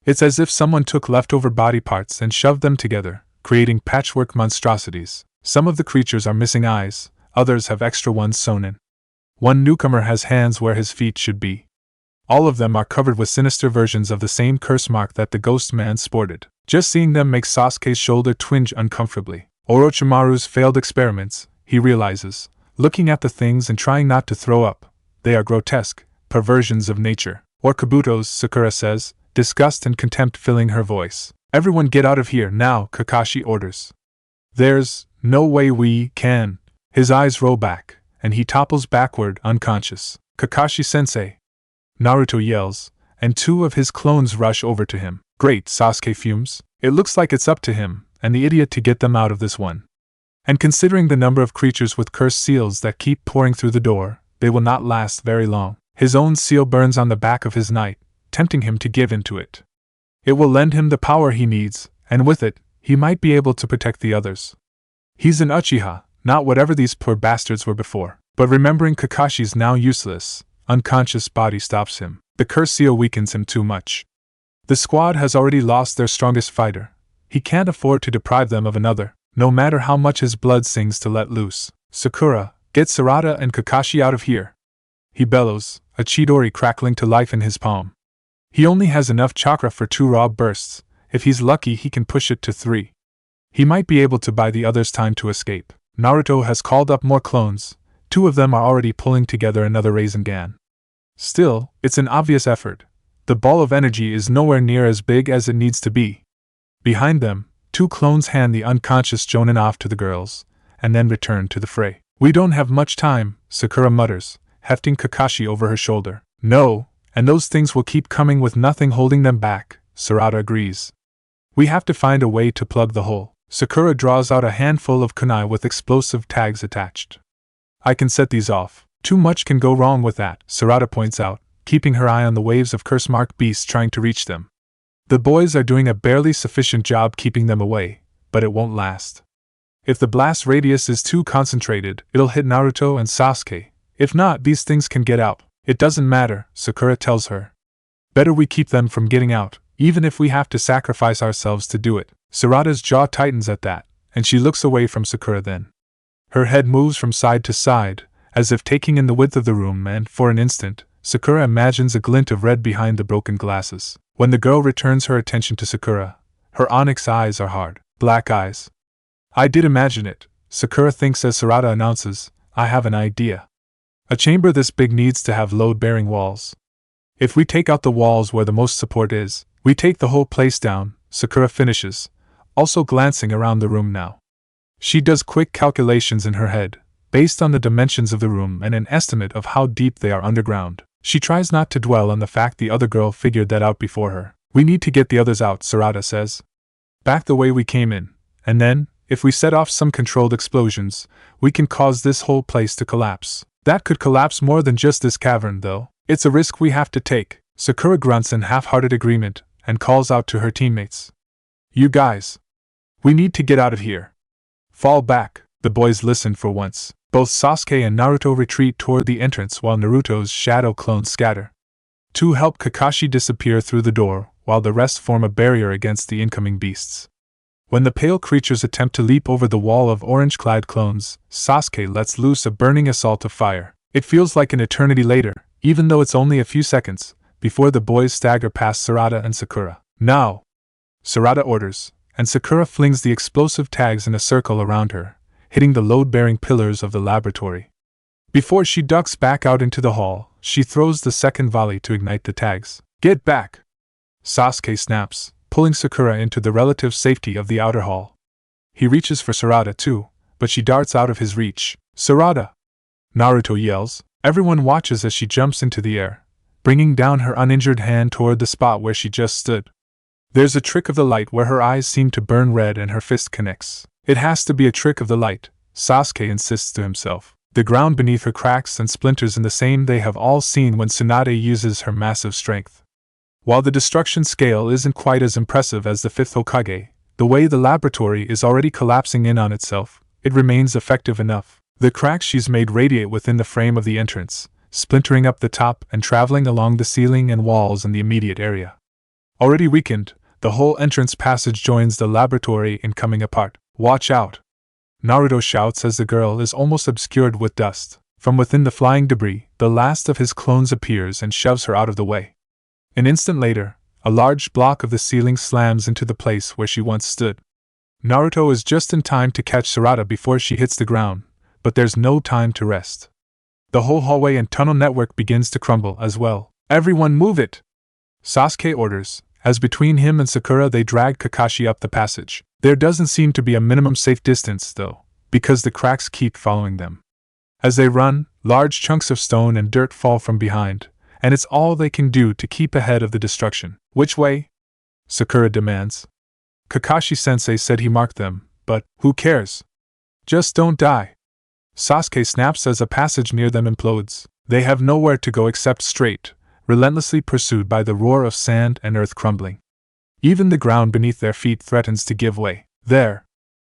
It's as if someone took leftover body parts and shoved them together, creating patchwork monstrosities. Some of the creatures are missing eyes, others have extra ones sewn in. One newcomer has hands where his feet should be. All of them are covered with sinister versions of the same curse mark that the ghost man sported. Just seeing them makes Sasuke's shoulder twinge uncomfortably. Orochimaru's failed experiments, he realizes, looking at the things and trying not to throw up. They are grotesque, perversions of nature. Or Kabuto's, Sakura says, disgust and contempt filling her voice. Everyone get out of here now, Kakashi orders. There's no way we can. His eyes roll back, and he topples backward, unconscious. Kakashi-sensei! Naruto yells, and two of his clones rush over to him. Great, Sasuke fumes. It looks like it's up to him, and the idiot to get them out of this one. And considering the number of creatures with cursed seals that keep pouring through the door, they will not last very long. His own seal burns on the back of his knight, tempting him to give in to it. It will lend him the power he needs, and with it, he might be able to protect the others. He's an Uchiha, not whatever these poor bastards were before. But remembering Kakashi's now useless, unconscious body stops him. The curse seal weakens him too much. The squad has already lost their strongest fighter. He can't afford to deprive them of another, no matter how much his blood sings to let loose. Sakura, get Sarada and Kakashi out of here! He bellows, a Chidori crackling to life in his palm. He only has enough chakra for 2 raw bursts. If he's lucky he can push it to 3. He might be able to buy the others time to escape. Naruto has called up more clones. 2 of them are already pulling together another Sharingan. Still, it's an obvious effort. The ball of energy is nowhere near as big as it needs to be. Behind them, 2 clones hand the unconscious Jonin off to the girls, and then return to the fray. We don't have much time, Sakura mutters, hefting Kakashi over her shoulder. No, and those things will keep coming with nothing holding them back, Sarada agrees. We have to find a way to plug the hole. Sakura draws out a handful of kunai with explosive tags attached. I can set these off. Too much can go wrong with that, Sarada points out, keeping her eye on the waves of curse-marked beasts trying to reach them. The boys are doing a barely sufficient job keeping them away, but it won't last. If the blast radius is too concentrated, it'll hit Naruto and Sasuke. If not, these things can get out. It doesn't matter, Sakura tells her. Better we keep them from getting out, even if we have to sacrifice ourselves to do it. Sarada's jaw tightens at that, and she looks away from Sakura then. Her head moves from side to side, as if taking in the width of the room, and for an instant, Sakura imagines a glint of red behind the broken glasses. When the girl returns her attention to Sakura, her onyx eyes are hard, black eyes. I did imagine it, Sakura thinks as Sarada announces, I have an idea. A chamber this big needs to have load-bearing walls. If we take out the walls where the most support is, we take the whole place down, Sakura finishes, also glancing around the room now. She does quick calculations in her head, based on the dimensions of the room and an estimate of how deep they are underground. She tries not to dwell on the fact the other girl figured that out before her. We need to get the others out, Sarada says. Back the way we came in, and then, if we set off some controlled explosions, we can cause this whole place to collapse. That could collapse more than just this cavern, though. It's a risk we have to take. Sakura grunts in half-hearted agreement and calls out to her teammates. You guys. We need to get out of here. Fall back. The boys listen for once. Both Sasuke and Naruto retreat toward the entrance while Naruto's shadow clones scatter. Two help Kakashi disappear through the door, while the rest form a barrier against the incoming beasts. When the pale creatures attempt to leap over the wall of orange-clad clones, Sasuke lets loose a burning assault of fire. It feels like an eternity later, even though it's only a few seconds, before the boys stagger past Sarada and Sakura. Now! Sarada orders, and Sakura flings the explosive tags in a circle around her, hitting the load-bearing pillars of the laboratory. Before she ducks back out into the hall, she throws the second volley to ignite the tags. Get back! Sasuke snaps, pulling Sakura into the relative safety of the outer hall. He reaches for Sarada too, but she darts out of his reach. Sarada! Naruto yells. Everyone watches as she jumps into the air, bringing down her uninjured hand toward the spot where she just stood. There's a trick of the light where her eyes seem to burn red and her fist connects. It has to be a trick of the light, Sasuke insists to himself. The ground beneath her cracks and splinters in the same they have all seen when Tsunade uses her massive strength. While the destruction scale isn't quite as impressive as the 5th Hokage, the way the laboratory is already collapsing in on itself, it remains effective enough. The cracks she's made radiate within the frame of the entrance, splintering up the top and traveling along the ceiling and walls in the immediate area. Already weakened, the whole entrance passage joins the laboratory in coming apart. Watch out! Naruto shouts as the girl is almost obscured with dust. From within the flying debris, the last of his clones appears and shoves her out of the way. An instant later, a large block of the ceiling slams into the place where she once stood. Naruto is just in time to catch Sarada before she hits the ground, but there's no time to rest. The whole hallway and tunnel network begins to crumble as well. Everyone move it! Sasuke orders, as between him and Sakura they drag Kakashi up the passage. There doesn't seem to be a minimum safe distance, though, because the cracks keep following them. As they run, large chunks of stone and dirt fall from behind, and it's all they can do to keep ahead of the destruction. Which way? Sakura demands. Kakashi-sensei said he marked them, but who cares? Just don't die. Sasuke snaps as a passage near them implodes. They have nowhere to go except straight, relentlessly pursued by the roar of sand and earth crumbling. Even the ground beneath their feet threatens to give way. There!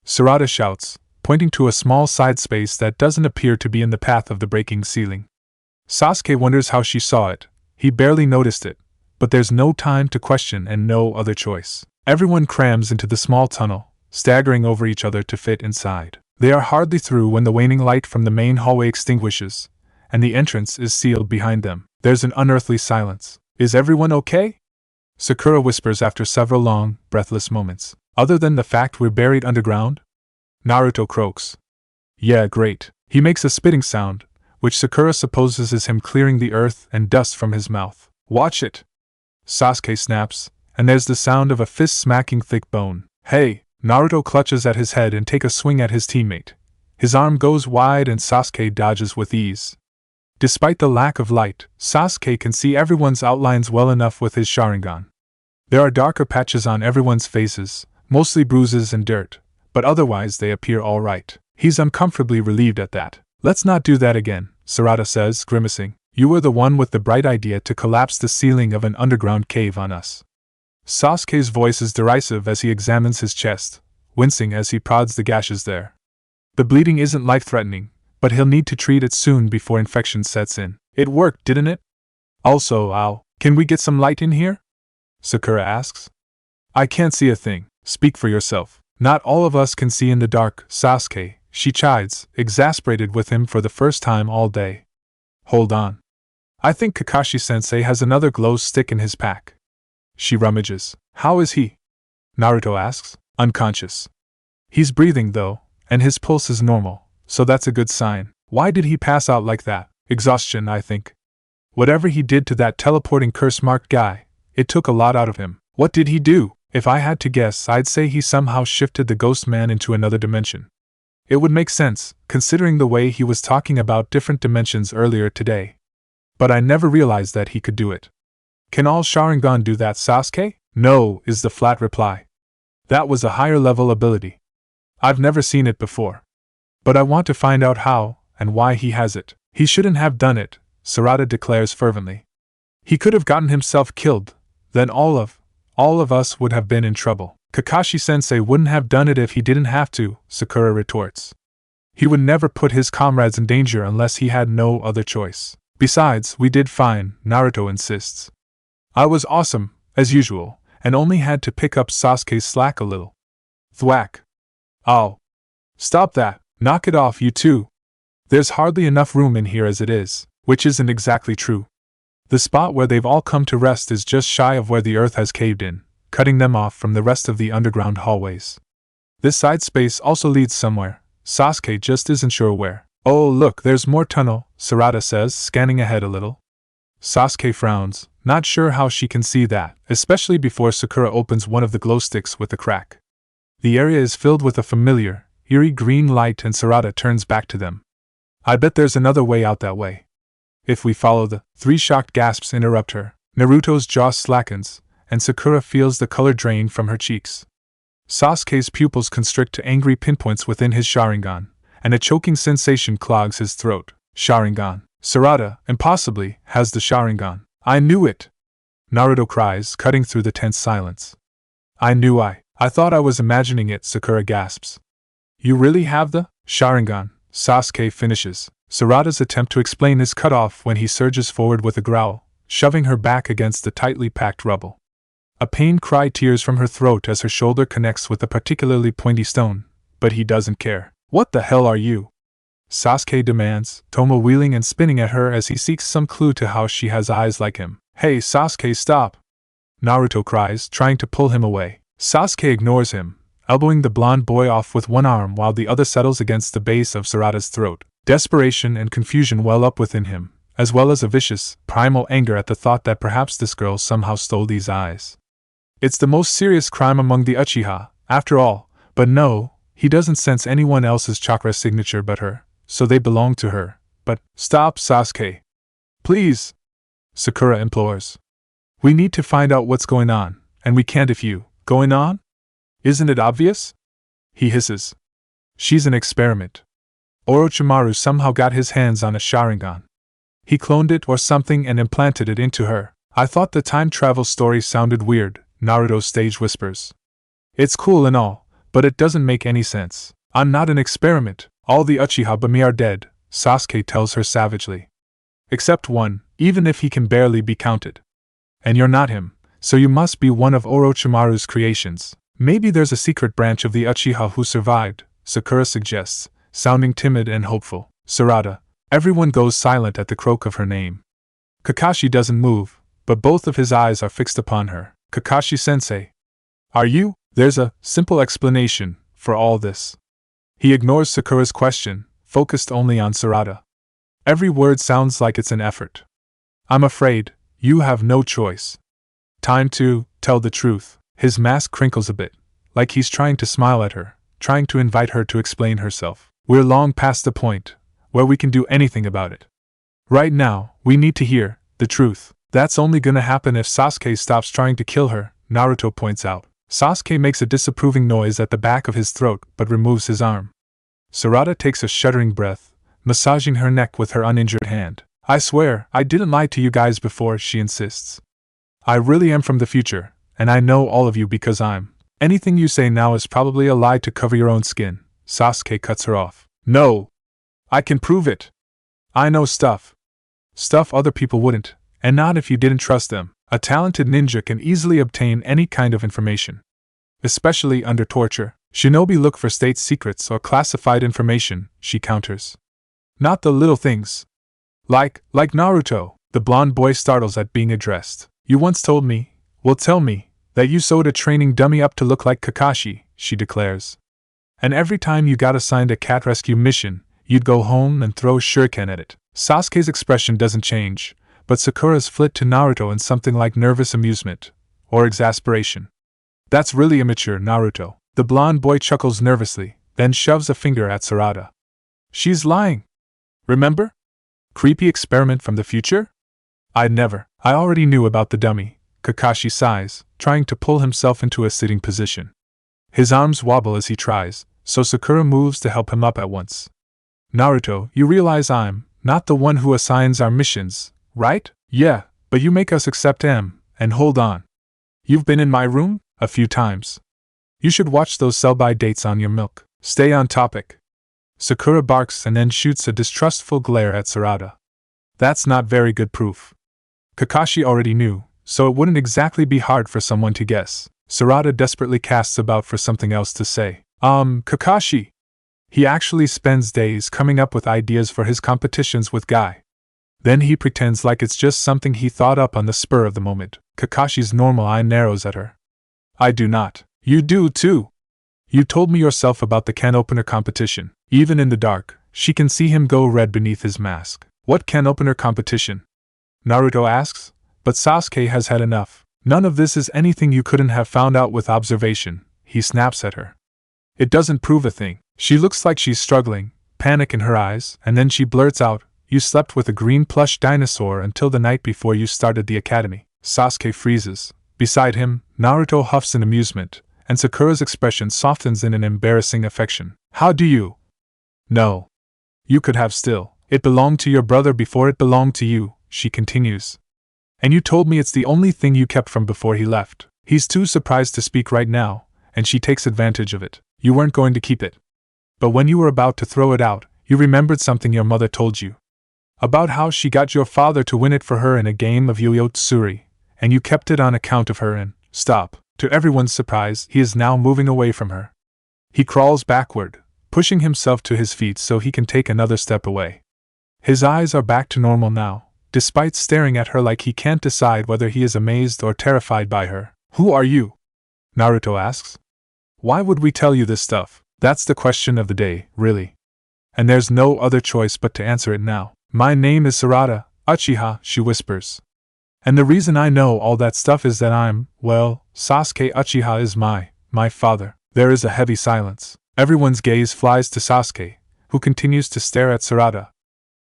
Sarada shouts, pointing to a small side space that doesn't appear to be in the path of the breaking ceiling. Sasuke wonders how she saw it. He barely noticed it, but there's no time to question and no other choice. Everyone crams into the small tunnel, staggering over each other to fit inside. They are hardly through when the waning light from the main hallway extinguishes, and the entrance is sealed behind them. There's an unearthly silence. Is everyone okay? Sakura whispers after several long, breathless moments. Other than the fact we're buried underground? Naruto croaks. Yeah, great. He makes a spitting sound, which Sakura supposes is him clearing the earth and dust from his mouth. Watch it! Sasuke snaps, and there's the sound of a fist smacking thick bone. Hey! Naruto clutches at his head and takes a swing at his teammate. His arm goes wide and Sasuke dodges with ease. Despite the lack of light, Sasuke can see everyone's outlines well enough with his Sharingan. There are darker patches on everyone's faces, mostly bruises and dirt, but otherwise they appear all right. He's uncomfortably relieved at that. Let's not do that again, Sarada says, grimacing. You were the one with the bright idea to collapse the ceiling of an underground cave on us. Sasuke's voice is derisive as he examines his chest, wincing as he prods the gashes there. The bleeding isn't life-threatening, but he'll need to treat it soon before infection sets in. It worked, didn't it? Also, ow, can we get some light in here? Sakura asks. I can't see a thing. Speak for yourself. Not all of us can see in the dark, Sasuke, she chides, exasperated with him for the first time all day. Hold on. I think Kakashi-sensei has another glow stick in his pack. She rummages. How is he? Naruto asks. Unconscious. He's breathing though, and his pulse is normal, so that's a good sign. Why did he pass out like that? Exhaustion, I think. Whatever he did to that teleporting curse-marked guy, it took a lot out of him. What did he do? If I had to guess, I'd say he somehow shifted the ghost man into another dimension. It would make sense, considering the way he was talking about different dimensions earlier today. but I never realized that he could do it. Can all Sharingan do that, Sasuke? No, is the flat reply. That was a higher level ability. I've never seen it before. But I want to find out how, and why he has it. He shouldn't have done it, Sarada declares fervently. He could have gotten himself killed, then all of us would have been in trouble. Kakashi-sensei wouldn't have done it if he didn't have to, Sakura retorts. He would never put his comrades in danger unless he had no other choice. Besides, we did fine, Naruto insists. I was awesome, as usual, and only had to pick up Sasuke's slack a little. Thwack. Oh. Stop that, knock it off, you two. There's hardly enough room in here as it is, which isn't exactly true. The spot where they've all come to rest is just shy of where the earth has caved in, cutting them off from the rest of the underground hallways. This side space also leads somewhere. Sasuke just isn't sure where. Oh look, there's more tunnel, Sarada says, scanning ahead a little. Sasuke frowns, not sure how she can see that, especially before Sakura opens one of the glow sticks with a crack. The area is filled with a familiar, eerie green light and Sarada turns back to them. I bet there's another way out that way. If we follow the... Three shocked gasps interrupt her. Naruto's jaw slackens, and Sakura feels the color drain from her cheeks. Sasuke's pupils constrict to angry pinpoints within his Sharingan, and a choking sensation clogs his throat. Sharingan. Sarada, impossibly, has the Sharingan. I knew it! Naruto cries, cutting through the tense silence. I thought I was imagining it, Sakura gasps. You really have the Sharingan, Sasuke finishes. Sarada's attempt to explain is cut off when he surges forward with a growl, shoving her back against the tightly packed rubble. A pained cry tears from her throat as her shoulder connects with a particularly pointy stone, but he doesn't care. What the hell are you? Sasuke demands, Tomo wheeling and spinning at her as he seeks some clue to how she has eyes like him. Hey Sasuke, stop! Naruto cries, trying to pull him away. Sasuke ignores him, elbowing the blonde boy off with one arm while the other settles against the base of Sarada's throat. Desperation and confusion well up within him, as well as a vicious, primal anger at the thought that perhaps this girl somehow stole these eyes. It's the most serious crime among the Uchiha, after all, but no, he doesn't sense anyone else's chakra signature but her, so they belong to her. But, stop Sasuke. Please! Sakura implores. We need to find out what's going on, and we can't if you... Going on? Isn't it obvious? He hisses. She's an experiment. Orochimaru somehow got his hands on a Sharingan. He cloned it or something and implanted it into her. I thought the time travel story sounded weird, Naruto stage whispers. It's cool and all, but it doesn't make any sense. I'm not an experiment. All the Uchiha but me are dead, Sasuke tells her savagely. Except one, even if he can barely be counted. And you're not him, so you must be one of Orochimaru's creations. Maybe there's a secret branch of the Uchiha who survived, Sakura suggests, sounding timid and hopeful. Sarada. Everyone goes silent at the croak of her name. Kakashi doesn't move, but both of his eyes are fixed upon her. Kakashi-sensei. Are you? There's a simple explanation for all this. He ignores Sakura's question, focused only on Sarada. Every word sounds like it's an effort. I'm afraid you have no choice. Time to tell the truth. His mask crinkles a bit, like he's trying to smile at her, trying to invite her to explain herself. We're long past the point where we can do anything about it. Right now, we need to hear the truth. That's only gonna happen if Sasuke stops trying to kill her, Naruto points out. Sasuke makes a disapproving noise at the back of his throat but removes his arm. Sarada takes a shuddering breath, massaging her neck with her uninjured hand. I swear, I didn't lie to you guys before, she insists. I really am from the future, and I know all of you because I'm. Anything you say now is probably a lie to cover your own skin. Sasuke cuts her off. No! I can prove it! I know stuff. Stuff other people wouldn't, and not if you didn't trust them. A talented ninja can easily obtain any kind of information. Especially under torture. Shinobi look for state secrets or classified information, she counters. Not the little things. Like Naruto. The blonde boy startles at being addressed. You once told me, well tell me, that you sewed a training dummy up to look like Kakashi, she declares. And every time you got assigned a cat rescue mission, you'd go home and throw a shuriken at it. Sasuke's expression doesn't change, but Sakura's flit to Naruto in something like nervous amusement, or exasperation. That's really immature, Naruto. The blonde boy chuckles nervously, then shoves a finger at Sarada. She's lying. Remember? Creepy experiment from the future? I'd never. I already knew about the dummy, Kakashi sighs, trying to pull himself into a sitting position. His arms wobble as he tries, so Sakura moves to help him up at once. Naruto, you realize I'm not the one who assigns our missions, right? Yeah, but you make us accept M, and hold on. You've been in my room? A few times. You should watch those sell-by dates on your milk. Stay on topic. Sakura barks and then shoots a distrustful glare at Sarada. That's not very good proof. Kakashi already knew, so it wouldn't exactly be hard for someone to guess. Sarada desperately casts about for something else to say. Kakashi. He actually spends days coming up with ideas for his competitions with Guy. Then he pretends like it's just something he thought up on the spur of the moment. Kakashi's normal eye narrows at her. I do not. You do too. You told me yourself about the can opener competition. Even in the dark, she can see him go red beneath his mask. What can opener competition? Naruto asks, but Sasuke has had enough. None of this is anything you couldn't have found out with observation, he snaps at her. It doesn't prove a thing. She looks like she's struggling, panic in her eyes, and then she blurts out, you slept with a green plush dinosaur until the night before you started the academy. Sasuke freezes. Beside him, Naruto huffs in amusement, and Sakura's expression softens in an embarrassing affection. How do you? No. You could have still. It belonged to your brother before it belonged to you, she continues. And you told me it's the only thing you kept from before he left. He's too surprised to speak right now, and she takes advantage of it. You weren't going to keep it. But when you were about to throw it out, you remembered something your mother told you. About how she got your father to win it for her in a game of Yu-Yu Tsuri, and you kept it on account of her and, stop. To everyone's surprise, he is now moving away from her. He crawls backward, pushing himself to his feet so he can take another step away. His eyes are back to normal now, despite staring at her like he can't decide whether he is amazed or terrified by her. Who are you? Naruto asks. Why would we tell you this stuff? That's the question of the day, really. And there's no other choice but to answer it now. My name is Sarada, Uchiha, she whispers. And the reason I know all that stuff is that Sasuke Uchiha is my father. There is a heavy silence. Everyone's gaze flies to Sasuke, who continues to stare at Sarada.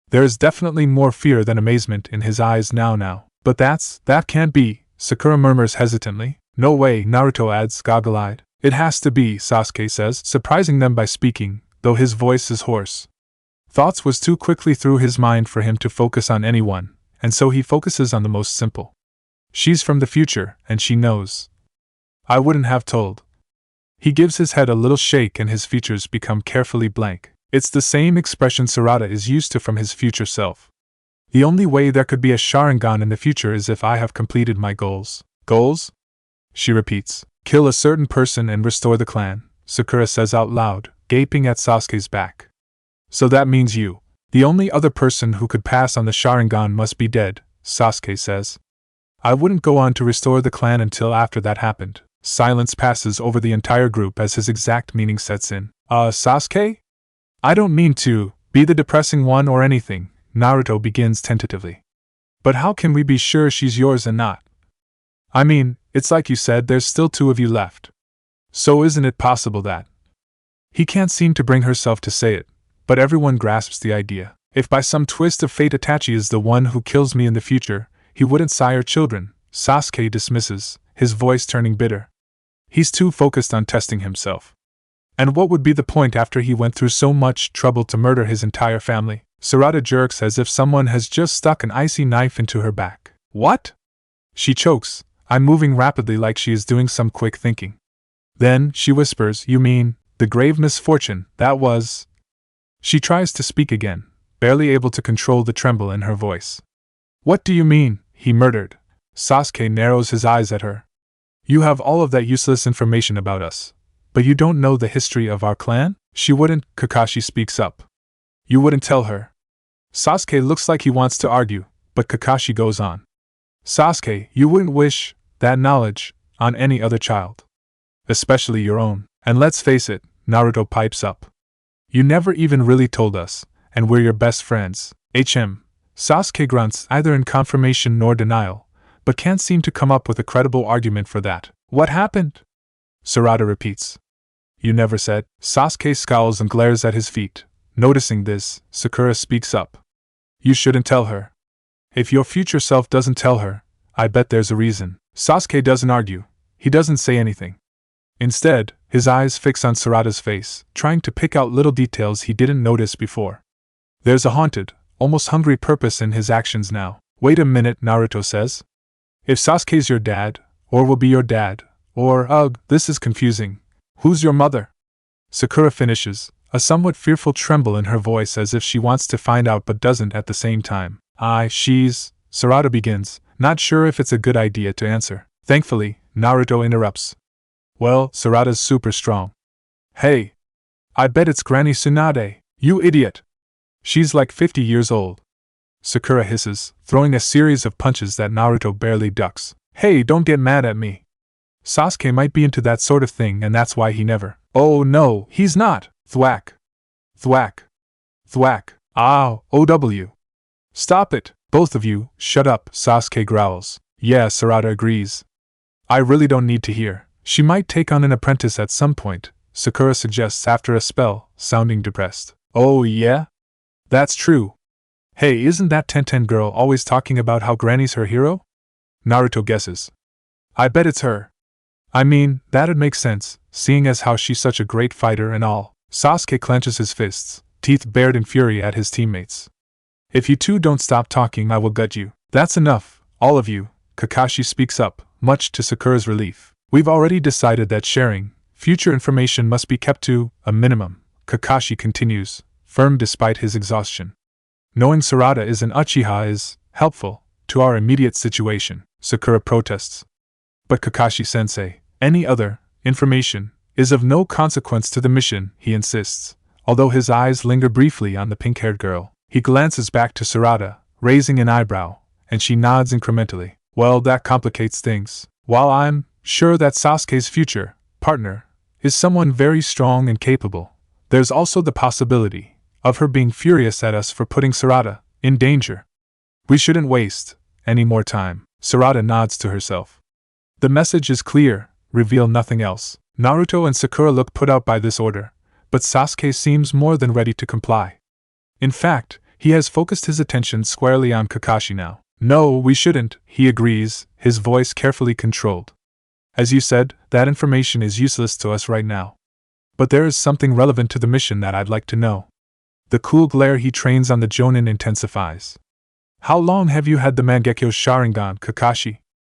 There is definitely more fear than amazement in his eyes now. But that can't be, Sakura murmurs hesitantly. No way, Naruto adds goggle-eyed. It has to be, Sasuke says, surprising them by speaking, though his voice is hoarse. Thoughts was too quickly through his mind for him to focus on anyone, and so he focuses on the most simple. She's from the future, and she knows. I wouldn't have told. He gives his head a little shake and his features become carefully blank. It's the same expression Sarada is used to from his future self. The only way there could be a Sharingan in the future is if I have completed my goals. Goals? She repeats. Kill a certain person and restore the clan, Sakura says out loud, gaping at Sasuke's back. So that means you. The only other person who could pass on the Sharingan must be dead, Sasuke says. I wouldn't go on to restore the clan until after that happened. Silence passes over the entire group as his exact meaning sets in. Sasuke? I don't mean to be the depressing one or anything, Naruto begins tentatively. But how can we be sure she's yours and not? I mean, it's like you said, there's still 2 of you left. So isn't it possible that? He can't seem to bring herself to say it, but everyone grasps the idea. If by some twist of fate Itachi is the one who kills me in the future, he wouldn't sire children, Sasuke dismisses, his voice turning bitter. He's too focused on testing himself. And what would be the point after he went through so much trouble to murder his entire family? Sarada jerks as if someone has just stuck an icy knife into her back. What? She chokes. I'm moving rapidly like she is doing some quick thinking. Then, she whispers, you mean, the grave misfortune, that was... She tries to speak again, barely able to control the tremble in her voice. What do you mean, he murdered? Sasuke narrows his eyes at her. You have all of that useless information about us, but you don't know the history of our clan? She wouldn't, Kakashi speaks up. You wouldn't tell her. Sasuke looks like he wants to argue, but Kakashi goes on. Sasuke, you wouldn't wish that knowledge on any other child. Especially your own. And let's face it, Naruto pipes up. You never even really told us, and we're your best friends. Sasuke grunts, either in confirmation nor denial, but can't seem to come up with a credible argument for that. What happened? Sarada repeats. You never said. Sasuke scowls and glares at his feet. Noticing this, Sakura speaks up. You shouldn't tell her. If your future self doesn't tell her, I bet there's a reason. Sasuke doesn't argue. He doesn't say anything. Instead, his eyes fix on Sarada's face, trying to pick out little details he didn't notice before. There's a haunted, almost hungry purpose in his actions now. Wait a minute, Naruto says. If Sasuke's your dad, or will be your dad, or, ugh, this is confusing. Who's your mother? Sakura finishes, a somewhat fearful tremble in her voice as if she wants to find out but doesn't at the same time. She's… Sarada begins, not sure if it's a good idea to answer. Thankfully, Naruto interrupts. Well, Sarada's super strong. Hey! I bet it's Granny Tsunade, you idiot! She's like 50 years old. Sakura hisses, throwing a series of punches that Naruto barely ducks. Hey, don't get mad at me. Sasuke might be into that sort of thing and that's why he never… Oh no, he's not! Thwack! Thwack! Thwack! Ow! OW! Stop it! Both of you, shut up, Sasuke growls. Yeah, Sarada agrees. I really don't need to hear. She might take on an apprentice at some point, Sakura suggests after a spell, sounding depressed. Oh yeah? That's true. Hey, isn't that Tenten girl always talking about how Granny's her hero? Naruto guesses. I bet it's her. I mean, that'd make sense, seeing as how she's such a great fighter and all. Sasuke clenches his fists, teeth bared in fury at his teammates. If you two don't stop talking, I will gut you. That's enough, all of you, Kakashi speaks up, much to Sakura's relief. We've already decided that sharing future information must be kept to a minimum, Kakashi continues, firm despite his exhaustion. Knowing Sarada is an Uchiha is helpful to our immediate situation, Sakura protests. But Kakashi-sensei, any other information is of no consequence to the mission, he insists. Although his eyes linger briefly on the pink-haired girl, he glances back to Sarada, raising an eyebrow, and she nods incrementally. Well, that complicates things. While I'm sure that Sasuke's future partner is someone very strong and capable, there's also the possibility of her being furious at us for putting Sarada in danger. We shouldn't waste any more time. Sarada nods to herself. The message is clear, reveal nothing else. Naruto and Sakura look put out by this order, but Sasuke seems more than ready to comply. In fact, he has focused his attention squarely on Kakashi now. No, we shouldn't, he agrees, his voice carefully controlled. As you said, that information is useless to us right now. But there is something relevant to the mission that I'd like to know. The cool glare he trains on the Jonin intensifies. How long have you had the Mangekyo Sharingan, Kakashi?